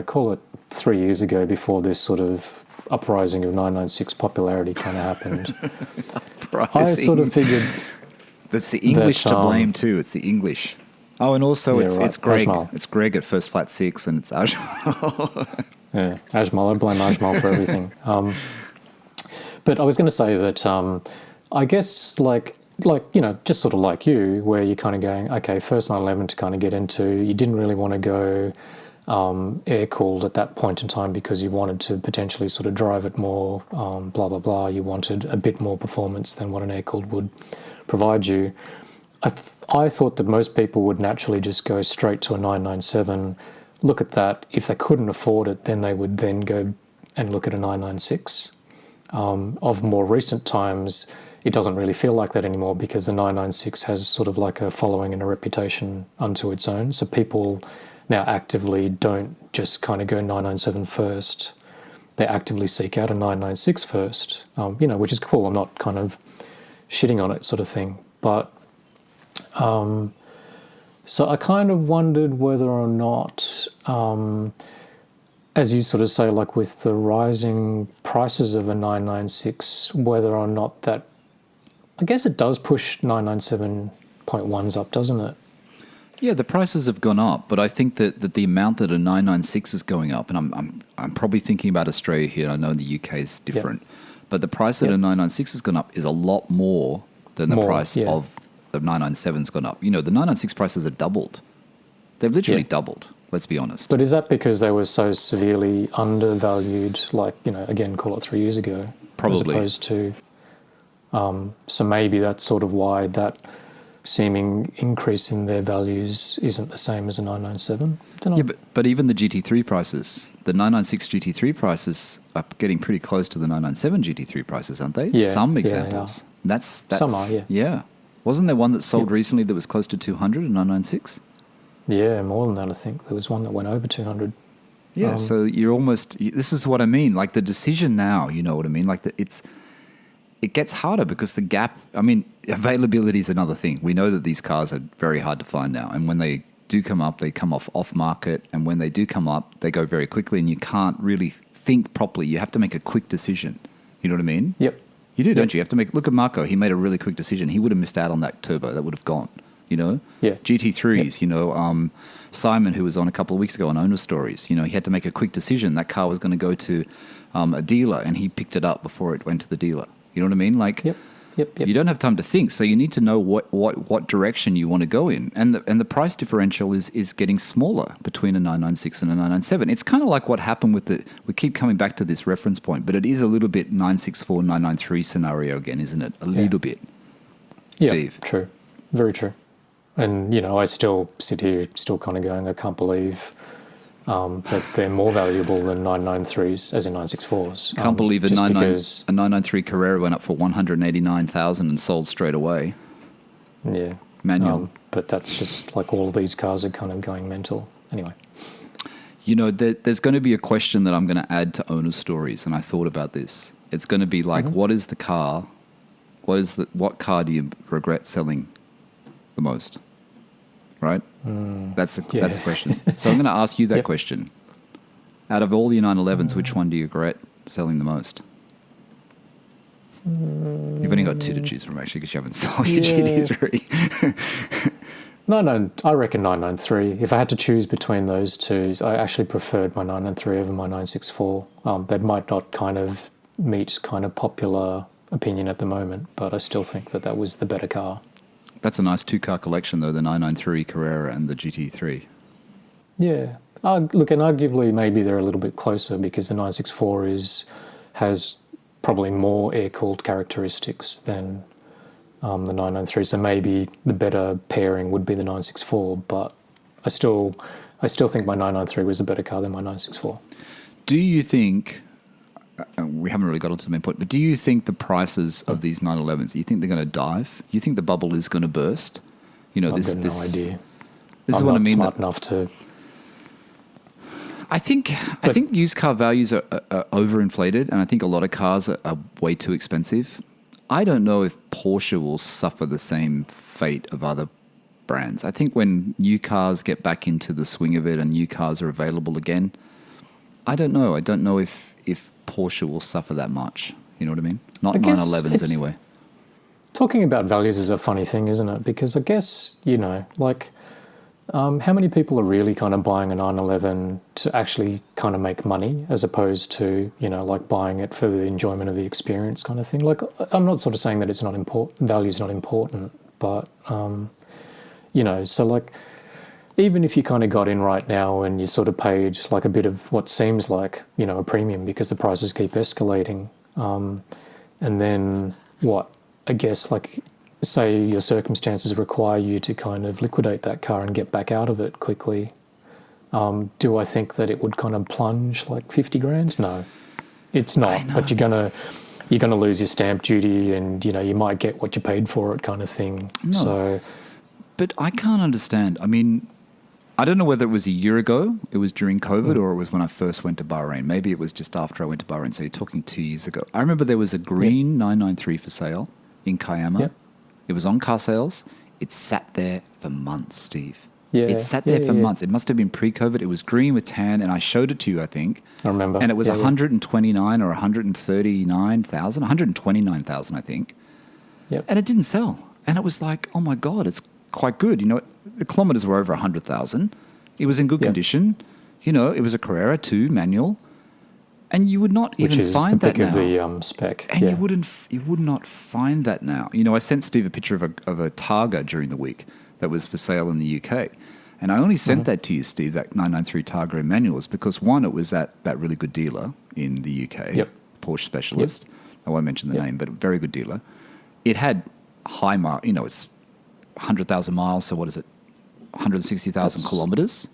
call it 3 years ago before this sort of uprising of 996 popularity kind of happened. I sort of figured... That's the English to blame too. It's the English. Oh, and also it's Greg. Ajmal. It's Greg at First Flat 6 and it's Ajmal. Yeah, Ajmal. I blame Ajmal for everything. But I was going to say that I guess just sort of like you, where you're kind of going, okay, first 911 to kind of get into, you didn't really want to go air-cooled at that point in time because you wanted to potentially sort of drive it more, blah, blah, blah. You wanted a bit more performance than what an air-cooled would provide you. I thought that most people would naturally just go straight to a 997, look at that. If they couldn't afford it, then they would then go and look at a 996. Of more recent times, it doesn't really feel like that anymore because the 996 has sort of like a following and a reputation unto its own. So people now actively don't just kind of go 997 first. They actively seek out a 996 first, which is cool. I'm not kind of shitting on it sort of thing. But so I kind of wondered whether or not, as you sort of say, like with the rising prices of a 996, whether or not that, I guess it does push 997.1s up, doesn't it? Yeah, the prices have gone up, but I think that the amount that a 996 is going up, and I'm probably thinking about Australia here. I know in the UK is different, but the price that a 996 has gone up is a lot more than the price of the 997's gone up. The 996 prices have doubled. They've literally doubled. Let's be honest. But is that because they were so severely undervalued? Again, call it 3 years ago. Probably. As opposed to... so maybe that's sort of why that seeming increase in their values isn't the same as a 997. I don't know. Yeah, but even the GT3 prices, the 996 GT3 prices are getting pretty close to the 997 GT3 prices, aren't they? Yeah, Some examples. That's some are, yeah. Yeah. Wasn't there one that sold recently that was close to 200 in 996? Yeah, more than that, I think. There was one that went over 200. Yeah, so you're almost... This is what I mean. Like, the decision now, you know what I mean? Like, it gets harder because the gap... I mean, availability is another thing. We know that these cars are very hard to find now. And when they do come up, they come off market. And when they do come up, they go very quickly and you can't really think properly. You have to make a quick decision. You know what I mean? Yep. You do, don't you? You have to make... Look at Marco. He made a really quick decision. He would have missed out on that turbo. That would have gone, you know? Yeah. GT3s, you know... Simon, who was on a couple of weeks ago on Owner Stories, you know, he had to make a quick decision. That car was going to go to a dealer, and he picked it up before it went to the dealer. You know what I mean? Like, Yep. you don't have time to think, so you need to know what direction you want to go in, and the price differential is getting smaller between a 996 and a 997. It's kind of like what happened with the. We keep coming back to this reference point, but it is a little bit 964 993 scenario again, isn't it? A little bit. Steve. Yeah, true, very true. And, you know, I still sit here still kind of going, I can't believe that they're more valuable than 993s, as in 964s. Can't believe a 993 Carrera went up for 189,000 and sold straight away. Yeah. Manual. But that's just like all of these cars are kind of going mental. Anyway. You know, there's going to be a question that I'm going to add to Owner Stories, and I thought about this. It's going to be like, what is the car? What car do you regret selling the most? Right? That's the question. So I'm going to ask you that question. Out of all your 911s, which one do you regret selling the most? You've only got two to choose from, actually, because you haven't sold your GT3. No, I reckon 993. If I had to choose between those two, I actually preferred my 993 over my 964. That might not kind of meet kind of popular opinion at the moment, but I still think that was the better car. That's a nice two-car collection, though, the 993 Carrera and the GT3. Yeah. Look, and arguably maybe they're a little bit closer because the 964 has probably more air-cooled characteristics than the 993. So maybe the better pairing would be the 964, but I still think my 993 was a better car than my 964. Do you think... we haven't really got onto the main point, but do you think the prices of these 911s, you think they're going to dive? You think the bubble is going to burst? You know, I've got no idea. This is I'm what not I mean. Smart enough to. I think used car values are overinflated, and I think a lot of cars are way too expensive. I don't know if Porsche will suffer the same fate of other brands. I think when new cars get back into the swing of it and new cars are available again, I don't know. I don't know if Porsche will suffer that much. You know what I mean? Not 911s anyway. Talking about values is a funny thing, isn't it? Because I guess, you know, like, how many people are really kind of buying a 911 to actually kind of make money as opposed to, you know, like buying it for the enjoyment of the experience kind of thing? Like, I'm not sort of saying that it's not important, value's not important, but, you know, so like, even if you kind of got in right now and you sort of paid like a bit of what seems like, you know, a premium because the prices keep escalating. And then what? I guess like say your circumstances require you to kind of liquidate that car and get back out of it quickly. Do I think that it would kind of plunge like 50 grand? No, it's not. But you're gonna lose your stamp duty and, you know, you might get what you paid for it kind of thing. No. So, but I can't understand. I mean, I don't know whether it was a year ago, it was during COVID, or it was when I first went to Bahrain. Maybe it was just after I went to Bahrain, so you're talking 2 years ago. I remember there was a green 993 for sale in Kiama. Yep. It was on car sales. It sat there for months, Steve. Yeah. It sat there for months. It must have been pre-COVID. It was green with tan, and I showed it to you, I think. I remember. And it was 129 or 139,000, 129,000, I think. Yep. And it didn't sell. And it was like, oh my God, it's quite good. You know, the kilometers were over 100,000. It was in good condition. You know, it was a Carrera 2 manual. And you would not even find that now. Which is the pick of the spec. And you would not find that now. You know, I sent Steve a picture of a Targa during the week that was for sale in the UK. And I only sent that to you, Steve, that 993 Targa in manuals, because one, it was that really good dealer in the UK, Porsche specialist. I won't mention the name, but a very good dealer. It had high mile, it's 100,000 miles. So what is it? 160,000 kilometers.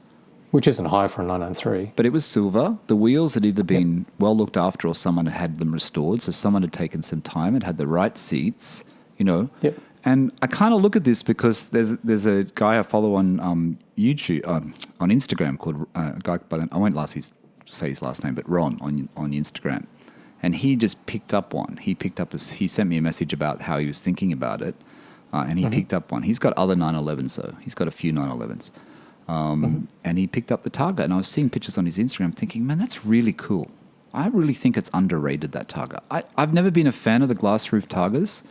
Which isn't high for a 993. But it was silver. The wheels had either been well looked after or someone had them restored. So someone had taken some time. It had the right seats, Yep. And I kind of look at this because there's a guy I follow on YouTube, on Instagram called a guy by the, I won't say his last name, but Ron on Instagram. And he just picked up one. He sent me a message about how he was thinking about it. And he picked up one. He's got other 911s though. He's got a few 911s. And he picked up the Targa, and I was seeing pictures on his Instagram thinking, man, that's really cool. I really think it's underrated, that Targa. I've never been a fan of the glass roof Targas,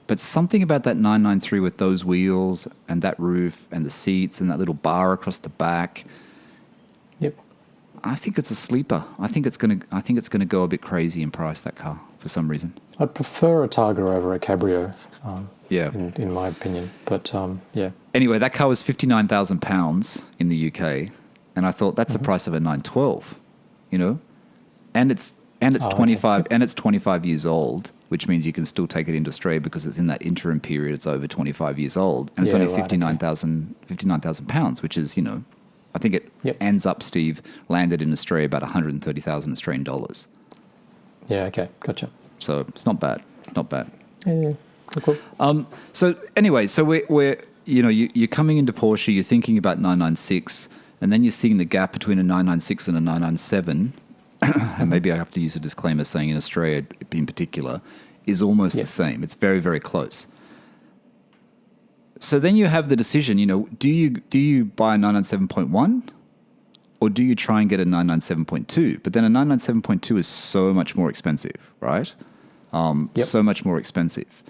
but something about that 993 with those wheels and that roof and the seats and that little bar across the back. Yep. I think it's a sleeper. I think it's gonna go a bit crazy in price, that car, for some reason. I'd prefer a Targa over a Cabrio. Yeah. In my opinion, but yeah. Anyway, that car was £59,000 in the UK, and I thought that's the price of a 912, and it's 25 okay. and it's 25 years old, which means you can still take it into Australia because it's in that interim period. It's over 25 years old, and it's only £59,000, which is I think it ends up, Steve, landed in Australia about 130,000 Australian dollars. Yeah. Okay. Gotcha. So it's not bad. Yeah. Cool. So anyway, so we're you're coming into Porsche, you're thinking about 996, and then you're seeing the gap between a 996 and a 997, and maybe I have to use a disclaimer saying in Australia in particular, is almost the same. It's very, very close. So then you have the decision, do you buy a 997.1 or do you try and get a 997.2? But then a 997.2 is so much more expensive, right? So much more expensive.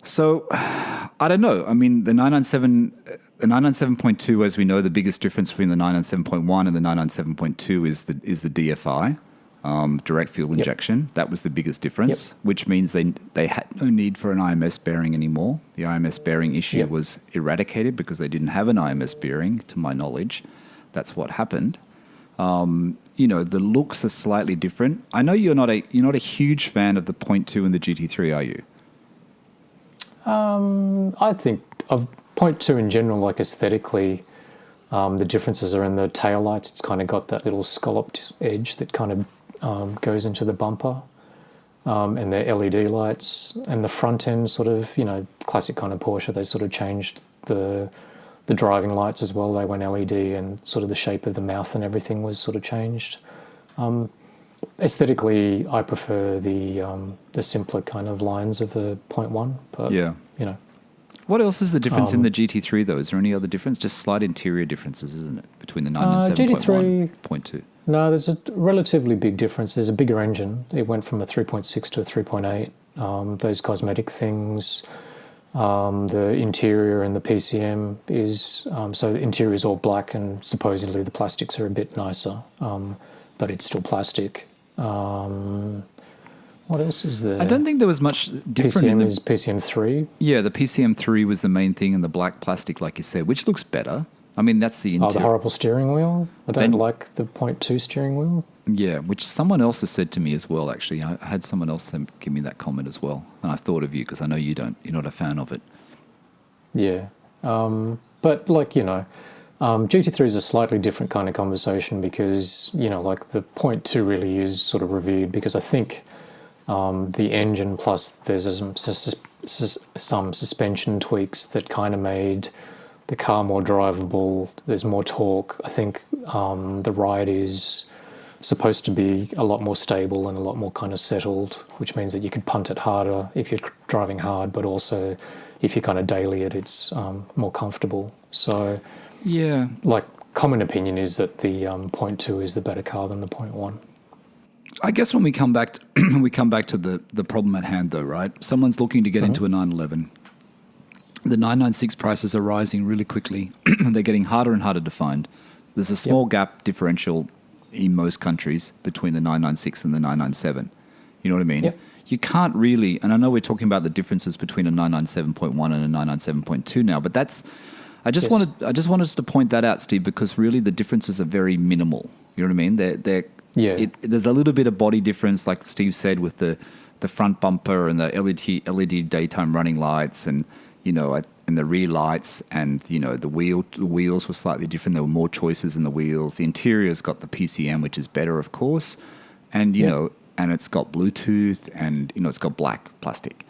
So, I don't know. I mean, the 997.2, as we know, the biggest difference between the 997.1 and the 997.2 is the DFI, direct fuel injection. That was the biggest difference, which means they had no need for an IMS bearing anymore. The IMS bearing issue was eradicated because they didn't have an IMS bearing, to my knowledge. That's what happened. The looks are slightly different. I know you're not a huge fan of the 0.2 and the GT3, are you? I think of 0.2 in general, like aesthetically, the differences are in the tail lights. It's kind of got that little scalloped edge that kind of goes into the bumper, and the LED lights, and the front end sort of, classic kind of Porsche. They sort of changed the driving lights as well. They went LED, and sort of the shape of the mouth and everything was sort of changed. Aesthetically, I prefer the simpler kind of lines of the 0.1, but What else is the difference in the GT3 though? Is there any other difference? Just slight interior differences, isn't it, between the 997.1 and 0.2? No, there's a relatively big difference. There's a bigger engine. It went from a 3.6 to a 3.8. Those cosmetic things, the interior and the PCM is so the interior is all black, and supposedly the plastics are a bit nicer, but it's still plastic. What else is there? I don't think there was much different. PCM is PCM3. Yeah, the PCM3 was the main thing, and the black plastic, like you said, which looks better. I mean, that's the interior. The horrible steering wheel. I don't like the 0.2 steering wheel. Yeah, which someone else has said to me as well, actually. I had someone else give me that comment as well, and I thought of you because I know you're not a fan of it. Yeah. But, GT3 is a slightly different kind of conversation because, the 0.2 really is sort of revered because I think the engine plus there's some suspension tweaks that kind of made the car more drivable. There's more torque. I think the ride is supposed to be a lot more stable and a lot more kind of settled, which means that you could punt it harder if you're driving hard, but also if you kind of daily it, it's more comfortable. So... yeah, common opinion is that the 0.2 is the better car than the 0.1. I guess when we come back to the problem at hand, though, right? Someone's looking to get into a 911. The 996 prices are rising really quickly. They're getting harder and harder to find. There's a small gap differential in most countries between the 996 and the 997. You know what I mean? Yep. You can't really, and I know we're talking about the differences between a 997.1 and a 997.2 now, but that's. I just wanted us to point that out, Steve, because really the differences are very minimal. You know what I mean? there's a little bit of body difference, like Steve said, with the front bumper and the LED daytime running lights, and and the rear lights, and the wheels were slightly different. There were more choices in the wheels. The interior's got the PCM, which is better, of course, and and it's got Bluetooth, and it's got black plastic.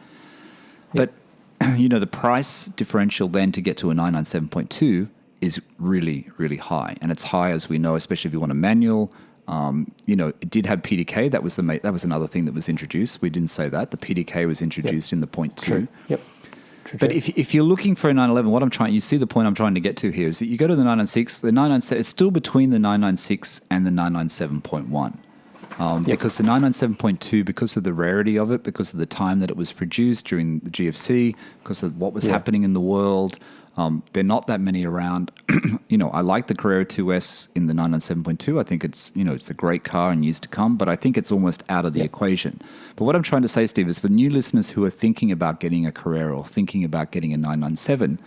But the price differential then to get to a 997.2 is really, really high, and it's high, as we know, especially if you want a manual. It did have PDK. That was another thing that was introduced. We didn't say that. The PDK was introduced in the 0.2. True. Yep. But if you're looking for a 911, you see the point I'm trying to get to here is that you go to the 996. The 997 it's still between the 996 and the 997.1. Because the 997.2, because of the rarity of it, because of the time that it was produced during the GFC, because of what was happening in the world, there are not that many around. I like the Carrera 2S in the 997.2. I think it's a great car in years to come, but I think it's almost out of the equation. But what I'm trying to say, Steve, is for new listeners who are thinking about getting a Carrera or thinking about getting a 997,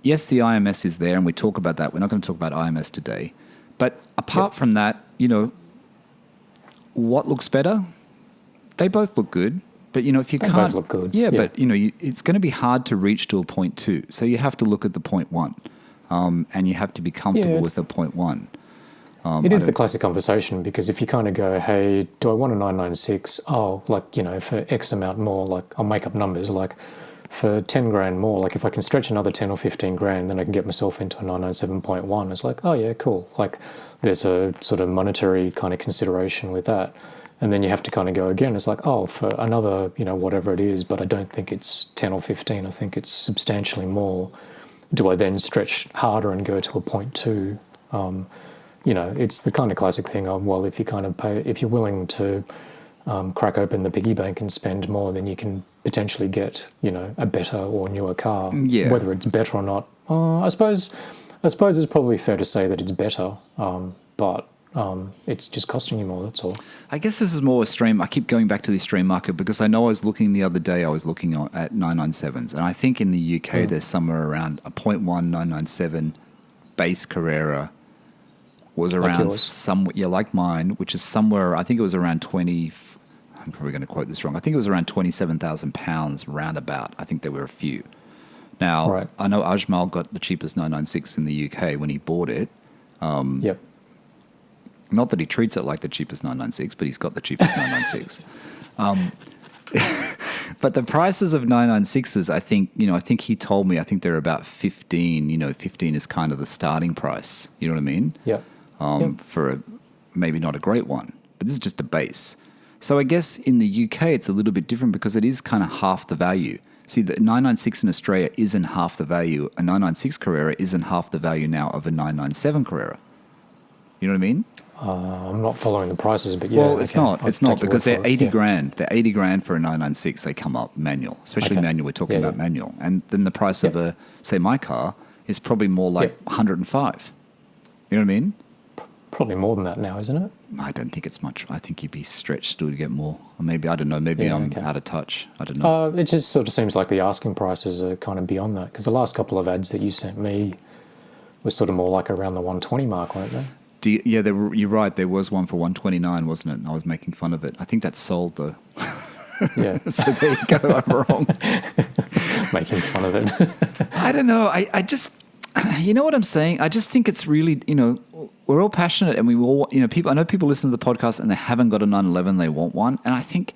yes, the IMS is there, and we talk about that. We're not going to talk about IMS today. But apart from that, what looks better? They both look good. But, if you can't... Both look good. Yeah, but, it's going to be hard to reach to a 0.2. So you have to look at the 0.1. And you have to be comfortable with the 0.1. It is the classic conversation, because if you kind of go, hey, do I want a 996? Oh, for X amount more, I'll make up numbers, for 10 grand more, if I can stretch another 10 or 15 grand, then I can get myself into a 997.1. It's oh yeah, cool. There's a sort of monetary kind of consideration with that. And then you have to kind of go again. It's for another, whatever it is, but I don't think it's 10 or 15. I think it's substantially more. Do I then stretch harder and go to a 0.2? It's the kind of classic thing of, well, if you're willing to crack open the piggy bank and spend more, then you can potentially get, a better or newer car. Yeah. Whether it's better or not, I suppose it's probably fair to say that it's better, but it's just costing you more, that's all. I guess this is more a stream. I keep going back to the stream market because I know I was looking the other day, at 997s, and I think in the UK there's somewhere around a 0.1 997 base Carrera was around like mine, which is somewhere, I think it was around 20, I'm probably going to quote this wrong, I think it was around £27,000 roundabout. I think there were a few. Now, I know Ajmal got the cheapest 996 in the UK when he bought it. Yep. Not that he treats it like the cheapest 996, but he's got the cheapest 996. But the prices of 996s, I think he told me, I think they're about 15. 15 is kind of the starting price. You know what I mean? Yep. For maybe not a great one, but this is just a base. So I guess in the UK, it's a little bit different because it is kind of half the value. See, the 996 in Australia isn't half the value. A 996 Carrera isn't half the value now of a 997 Carrera. You know what I mean? I'm not following the prices, but yeah. Well, it's not. It's not because they're 80 grand. They're 80 grand for a 996. They come up manual, especially manual. We're talking about manual, and then the price of my car is probably more like 105. You know what I mean? Probably more than that now, isn't it? I don't think it's much. I think you'd be stretched still to get more. Or maybe, I don't know, maybe I'm out of touch. I don't know. It just sort of seems like the asking prices are kind of beyond that, because the last couple of ads that you sent me were sort of more like around the 120 mark, weren't they? You're right. There was one for 129, wasn't it? And I was making fun of it. I think that's sold, though. Yeah. So there you go. I'm wrong. Making fun of it. I don't know. I just... You know what I'm saying? I just think it's really, we're all passionate, and we all, people. I know people listen to the podcast and they haven't got a 911, they want one, and I think,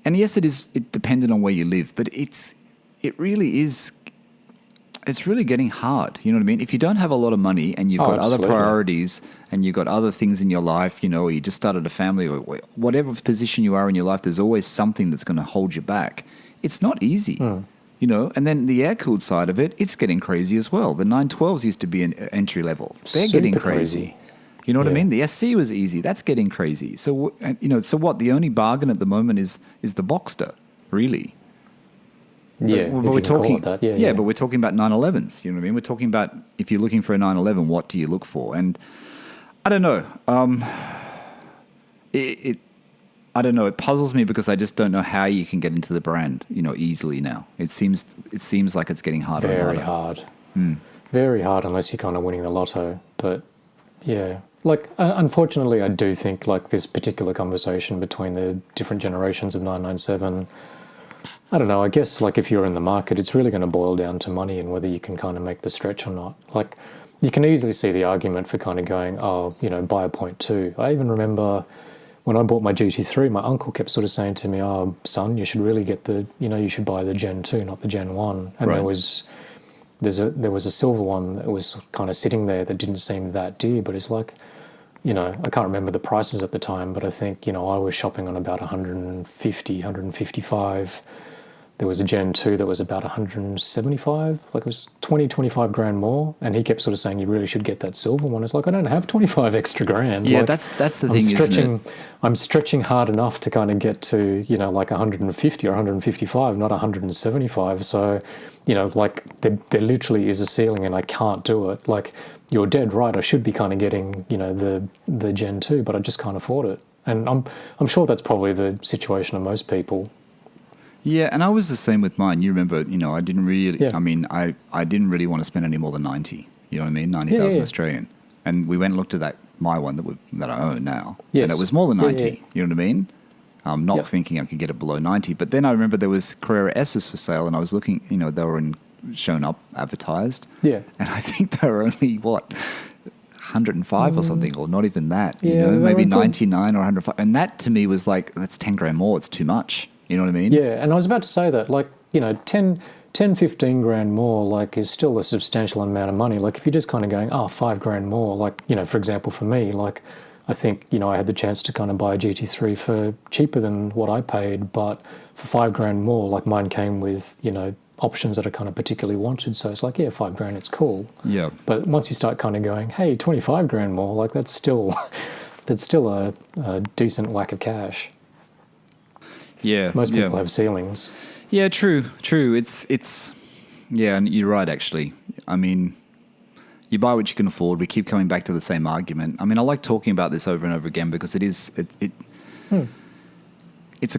and yes, it depended on where you live, but it really is. It's really getting hard. You know what I mean? If you don't have a lot of money and you've got other priorities and you've got other things in your life, or you just started a family, or whatever position you are in your life, there's always something that's going to hold you back. It's not easy. And then the air-cooled side of it, it's getting crazy as well. The 912s used to be an entry level. They're Super getting crazy. You know what I mean? The SC was easy. That's getting crazy. So, so what? The only bargain at the moment is the Boxster, really. Yeah, but we're talking that. But we're talking about 911s. You know what I mean? We're talking about, if you're looking for a 911, what do you look for? And I don't know. I don't know. It puzzles me because I just don't know how you can get into the brand, easily now. It seems like it's getting harder. Very hard. Very hard unless you're kind of winning the lotto. But yeah, like, unfortunately, I do think, like, this particular conversation between the different generations of 997, I don't know, I guess, like, if you're in the market, it's really going to boil down to money and whether you can kind of make the stretch or not. Like, you can easily see the argument for kind of going, oh, you know, buy a point two. I even remember when I bought my GT3, my uncle kept sort of saying to me, oh, son, you should really get you should buy the Gen 2, not the Gen 1. And there was a silver one that was kind of sitting there that didn't seem that dear, but it's like, you know, I can't remember the prices at the time, but I think, you know, I was shopping on about 150, 155. There was a Gen 2 that was about 175, like it was 20, 25 grand more. And he kept sort of saying, you really should get that silver one. It's like, I don't have 25 extra grand. Yeah, like, that's the thing, isn't it? I'm stretching hard enough to kind of get to, you know, like 150 or 155, not 175. So, you know, like there literally is a ceiling and I can't do it. Like, you're dead right. I should be kind of getting, you know, the Gen 2, but I just can't afford it. And I'm sure that's probably the situation of most people. Yeah, and I was the same with mine. You remember, you know, I didn't really, I didn't really want to spend any more than 90, you know what I mean? 90,000 Australian. And we went and looked at my one that I own now. Yes. And it was more than 90, you know what I mean? Not thinking I could get it below 90. But then I remember there was Carrera S's for sale and I was looking, you know, they were shown up, advertised. Yeah. And I think they were only, 105 or something, or not even that, you know, they maybe were 99 or 105. And that to me was like, that's 10 grand more. It's too much. You know what I mean? Yeah, and I was about to say that, like, you know, 10, 15 grand more, like, is still a substantial amount of money. Like, if you're just kind of going, 5 grand more, like, you know, for example, for me, like, I think, you know, I had the chance to kind of buy a GT3 for cheaper than what I paid, but for 5 grand more, like, mine came with, you know, options that I kind of particularly wanted. So it's like, 5 grand, it's cool. Yeah. But once you start kind of going, hey, 25 grand more, like, that's still a decent whack of cash. Yeah, most people have ceilings. Yeah, true. It's and you're right. Actually, I mean, you buy what you can afford. We keep coming back to the same argument. I mean, I like talking about this over and over again because it's a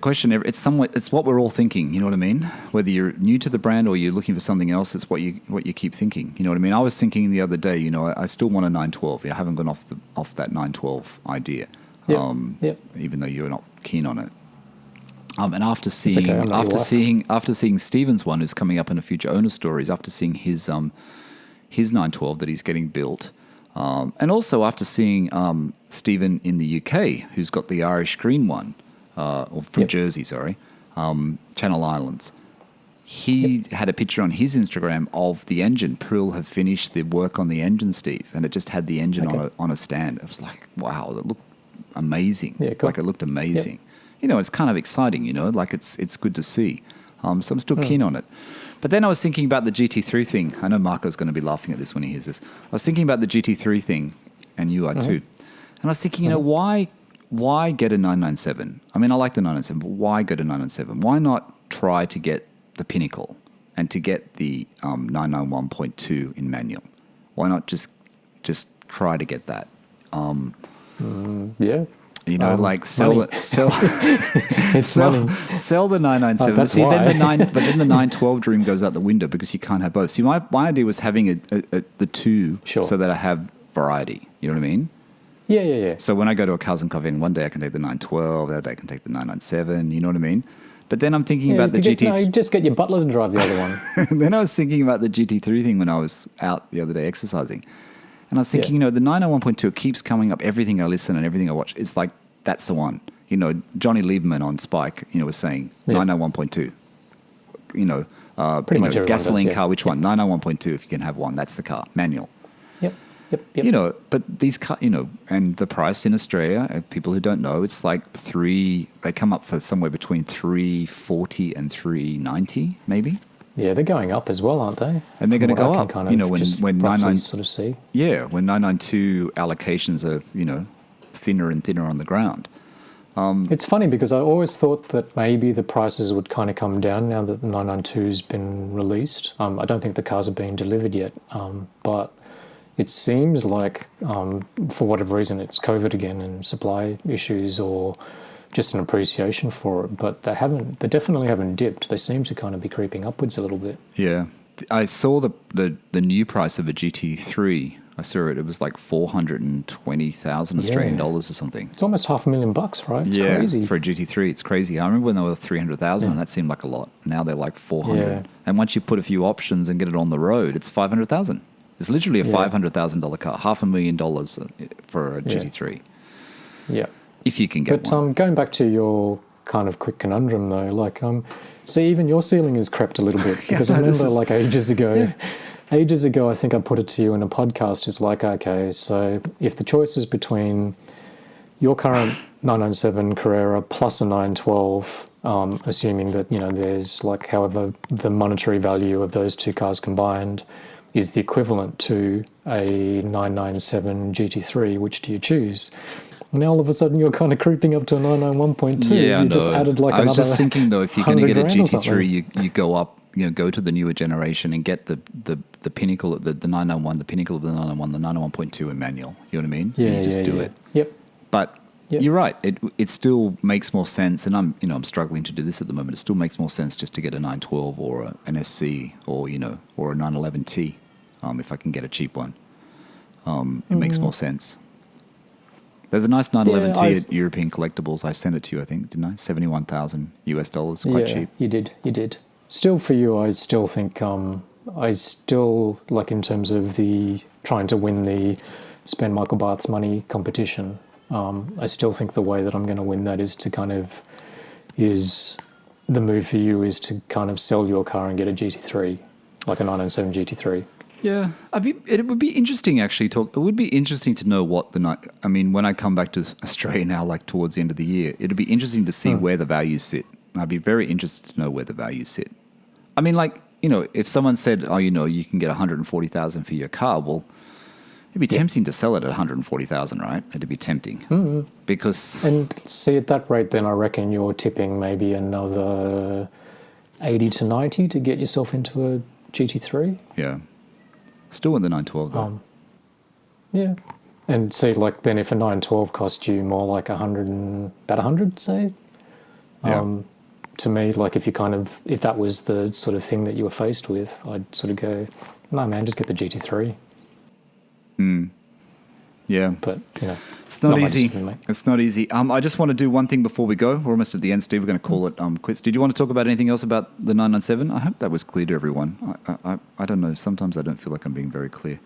question. It's what we're all thinking. You know what I mean? Whether you're new to the brand or you're looking for something else, it's what you keep thinking. You know what I mean? I was thinking the other day. You know, I still want a 912. I haven't gone off that 912 idea. Even though you're not keen on it. And after seeing Stephen's one, who's coming up in a future owner stories, after seeing his 912 that he's getting built, and also after seeing Stephen in the UK, who's got the Irish green one, or from Jersey, Channel Islands. He had a picture on his Instagram of the engine. Prill have finished the work on the engine, Steve, and it just had the engine on a stand. It was like, wow, it looked amazing. Yeah, cool. Like, it looked amazing. Yep. You know, it's kind of exciting, you know, like it's good to see. So I'm still keen on it. But then I was thinking about the GT3 thing. I know Marco's going to be laughing at this when he hears this. I was thinking about the GT3 thing, and you are too. And I was thinking, you know, why get a 997? I mean, I like the 997, but why go to 997? Why not try to get the pinnacle and to get the 991.2 in manual? Why not just try to get that? Yeah. You know, like sell it's sell the 997. That's See, why. but then the 912 dream goes out the window because you can't have both. See, my idea was having the two so that I have variety. You know what I mean? Yeah. So when I go to a Cars and Coffee, one day I can take the 912, the other day I can take the 997. You know what I mean? But then I'm thinking about the GT. No, you just get your butler to drive the other one. And then I was thinking about the GT3 thing when I was out the other day exercising. And I was thinking, you know, the 901.2 keeps coming up. Everything I listen and everything I watch, it's like, that's the one. You know, Johnny Lieberman on Spike, you know, was saying 901.2. You know, pretty much gasoline car, which one? 901.2, if you can have one, that's the car. Manual. Yep. You know, but these cars, you know, and the price in Australia, people who don't know, it's like they come up for somewhere between $340 and $390, maybe. Yeah, they're going up as well, aren't they? And they're going to go up. Kind of, you know, when 992 sort of see. Yeah, when 992 allocations are, you know, thinner and thinner on the ground. It's funny because I always thought that maybe the prices would kind of come down now that the 992's been released. I don't think the cars are being delivered yet, but it seems like for whatever reason it's COVID again and supply issues or just an appreciation for it, but they definitely haven't dipped. They seem to kind of be creeping upwards a little bit. Yeah. I saw the new price of a GT3 I saw it. It was like 420,000 Australian dollars or something. It's almost $500,000 right? It's crazy. For a GT3, it's crazy. I remember when they were 300,000, and that seemed like a lot. Now they're like 400. Yeah. And once you put a few options and get it on the road, it's 500,000. It's literally a $500,000 car, $500,000 for a GT3. Yeah. If you can get one. But going back to your kind of quick conundrum though, like see, even your ceiling has crept a little bit because I remember like ages ago, I think I put it to you in a podcast. It's like, okay, so if the choice is between your current 997 Carrera plus a 912, assuming that, you know, there's like however the monetary value of those two cars combined is the equivalent to a 997 GT3, which do you choose? Now all of a sudden you're kind of creeping up to a 991.2. Yeah, you just added like I was just thinking though, if you're going to get a GT3, you go up, you know, go to the newer generation and get the pinnacle of the 991, the pinnacle of the 991, the 991.2 in manual. You know what I mean? Yeah, and you just do it. Yep. But you're right. It still makes more sense, and I'm struggling to do this at the moment. It still makes more sense just to get a 912 or an SC or or a 911T, if I can get a cheap one. It makes more sense. There's a nice 911T at European Collectibles. I sent it to you, I think, didn't I? $71,000 quite cheap. You did. Still, for you, I still think, I still, like in terms of the trying to win the spend Michael Barth's money competition, I still think the way that I'm going to win that is the move for you is to kind of sell your car and get a GT3, like a 997 GT3. Yeah, it would be interesting actually. It would be interesting to know what when I come back to Australia now, like towards the end of the year, it'd be interesting to see where the values sit. I'd be very interested to know where the values sit. I mean, like, if someone said, you can get 140,000 for your car, well, it'd be tempting to sell it at 140,000, right? It'd be tempting because. And see, at that rate, then I reckon you're tipping maybe another 80 to 90 to get yourself into a GT3. Yeah. Still in the 912 though. Yeah. And see, like, then if a 912 cost you more like about 100, say, to me, like, if that was the sort of thing that you were faced with, I'd sort of go, no, man, just get the GT3. Yeah. But, it's not easy. It's not easy. I just want to do one thing before we go. We're almost at the end, Steve. We're going to call it quits. Did you want to talk about anything else about the 997? I hope that was clear to everyone. I don't know. Sometimes I don't feel like I'm being very clear.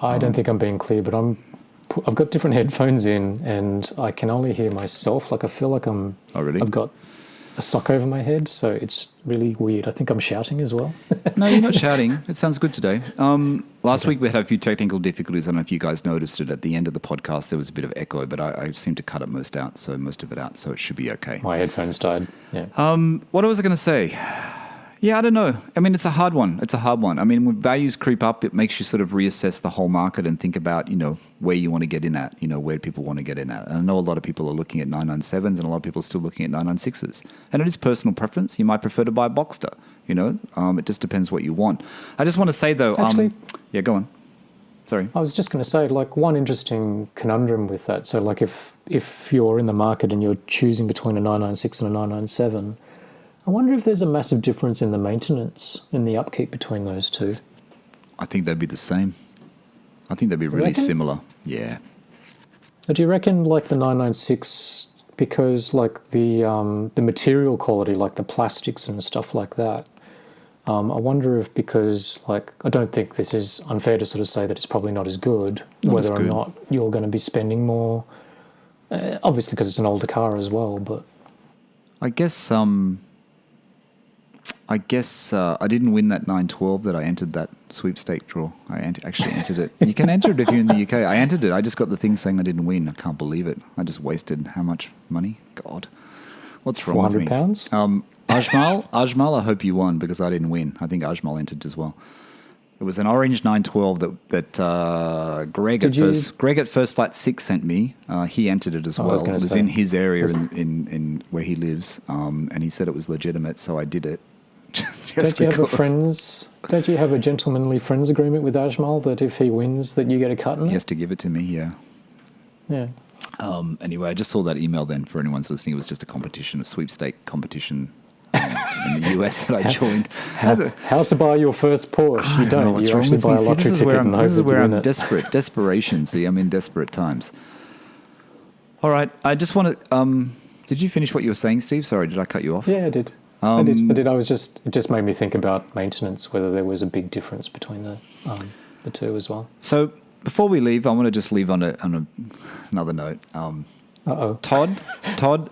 I don't think I'm being clear, but I've got different headphones in and I can only hear myself. Like, I feel like Oh, really? I've got a sock over my head, so it's really weird. I think I'm shouting as well. No, you're not shouting. It sounds good today. Last week we had a few technical difficulties. I don't know if you guys noticed it. At the end of the podcast, there was a bit of echo, but I seem to cut it most of it out, so it should be okay. My headphones died. Yeah. What was I going to say? Yeah, I don't know. I mean, it's a hard one. I mean, when values creep up, it makes you sort of reassess the whole market and think about, where you want to get in at, where people want to get in at. And I know a lot of people are looking at 997s and a lot of people are still looking at 996s. And it is personal preference. You might prefer to buy a Boxster, it just depends what you want. I just want to say, though... Actually... yeah, go on. Sorry. I was just going to say, like, one interesting conundrum with that. So, like, if you're in the market and you're choosing between a 996 and a 997... I wonder if there's a massive difference in the maintenance, in the upkeep between those two. I think they'd be the same. I think they'd be really similar. Yeah. Do you reckon, like, the 996, because, like, the material quality, like the plastics and stuff like that, I wonder if because, like, I don't think this is unfair to sort of say that it's probably not as good, whether or not you're going to be spending more, obviously because it's an older car as well, but... I guess I didn't win that 912 that I entered that sweepstake draw. I actually entered it. You can enter it if you're in the UK. I entered it. I just got the thing saying I didn't win. I can't believe it. I just wasted how much money? God. What's wrong with me? £400? Ajmal, I hope you won because I didn't win. I think Ajmal entered as well. It was an orange 912 that Greg at First Flight 6 sent me. He entered it as well. It was in his area in where he lives, and he said it was legitimate, so I did it. Don't you have a gentlemanly friends agreement with Ajmal that if he wins that you get a cut in it? He has to give it to me, yeah. Yeah. Anyway, I just saw that email then for anyone's listening. It was just a competition, a sweepstake competition in the US that I joined. How to buy your first Porsche? You don't. You actually buy a lottery ticket and hope this is where I'm desperate. Desperation. See, I'm in desperate times. All right. I just want to. Did you finish what you were saying, Steve? Sorry, did I cut you off? Yeah, I did. I did. It just made me think about maintenance, whether there was a big difference between the two as well. So before we leave, I want to just leave on another note. Todd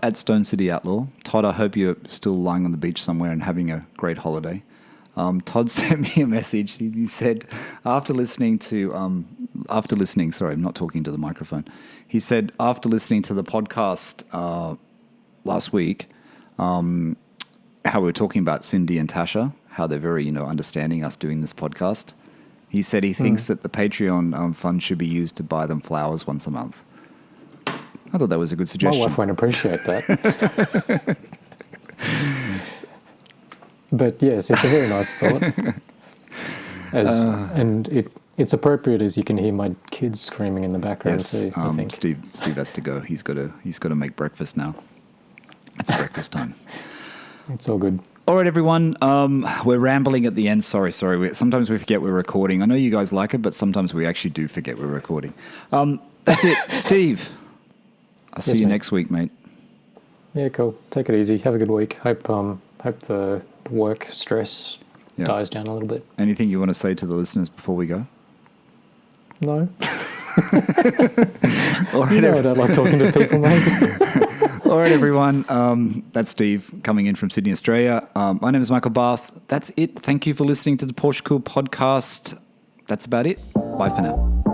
at Stone City Outlaw. Todd, I hope you're still lying on the beach somewhere and having a great holiday. Todd sent me a message. He said, after listening, sorry, I'm not talking to the microphone. He said, after listening to the podcast last week, how we were talking about Cindy and Tasha, how they're very, understanding us doing this podcast. He said he thinks that the Patreon fund should be used to buy them flowers once a month. I thought that was a good suggestion. My wife won't appreciate that. But yes, it's a very nice thought. And it's appropriate as you can hear my kids screaming in the background too, I think. Steve has to go. He's got to make breakfast now. It's breakfast time. It's all good. All right, everyone. We're rambling at the end. Sorry. Sometimes we forget we're recording. I know you guys like it, but sometimes we actually do forget we're recording. That's it. Steve, I'll see you next week, mate. Yeah, cool. Take it easy. Have a good week. Hope the work stress dies down a little bit. Anything you want to say to the listeners before we go? No. All right, I don't like talking to people, mate. All right, everyone. That's Steve coming in from Sydney, Australia. My name is Michael Barth. That's it. Thank you for listening to the PorscheCooled Podcast. That's about it. Bye for now.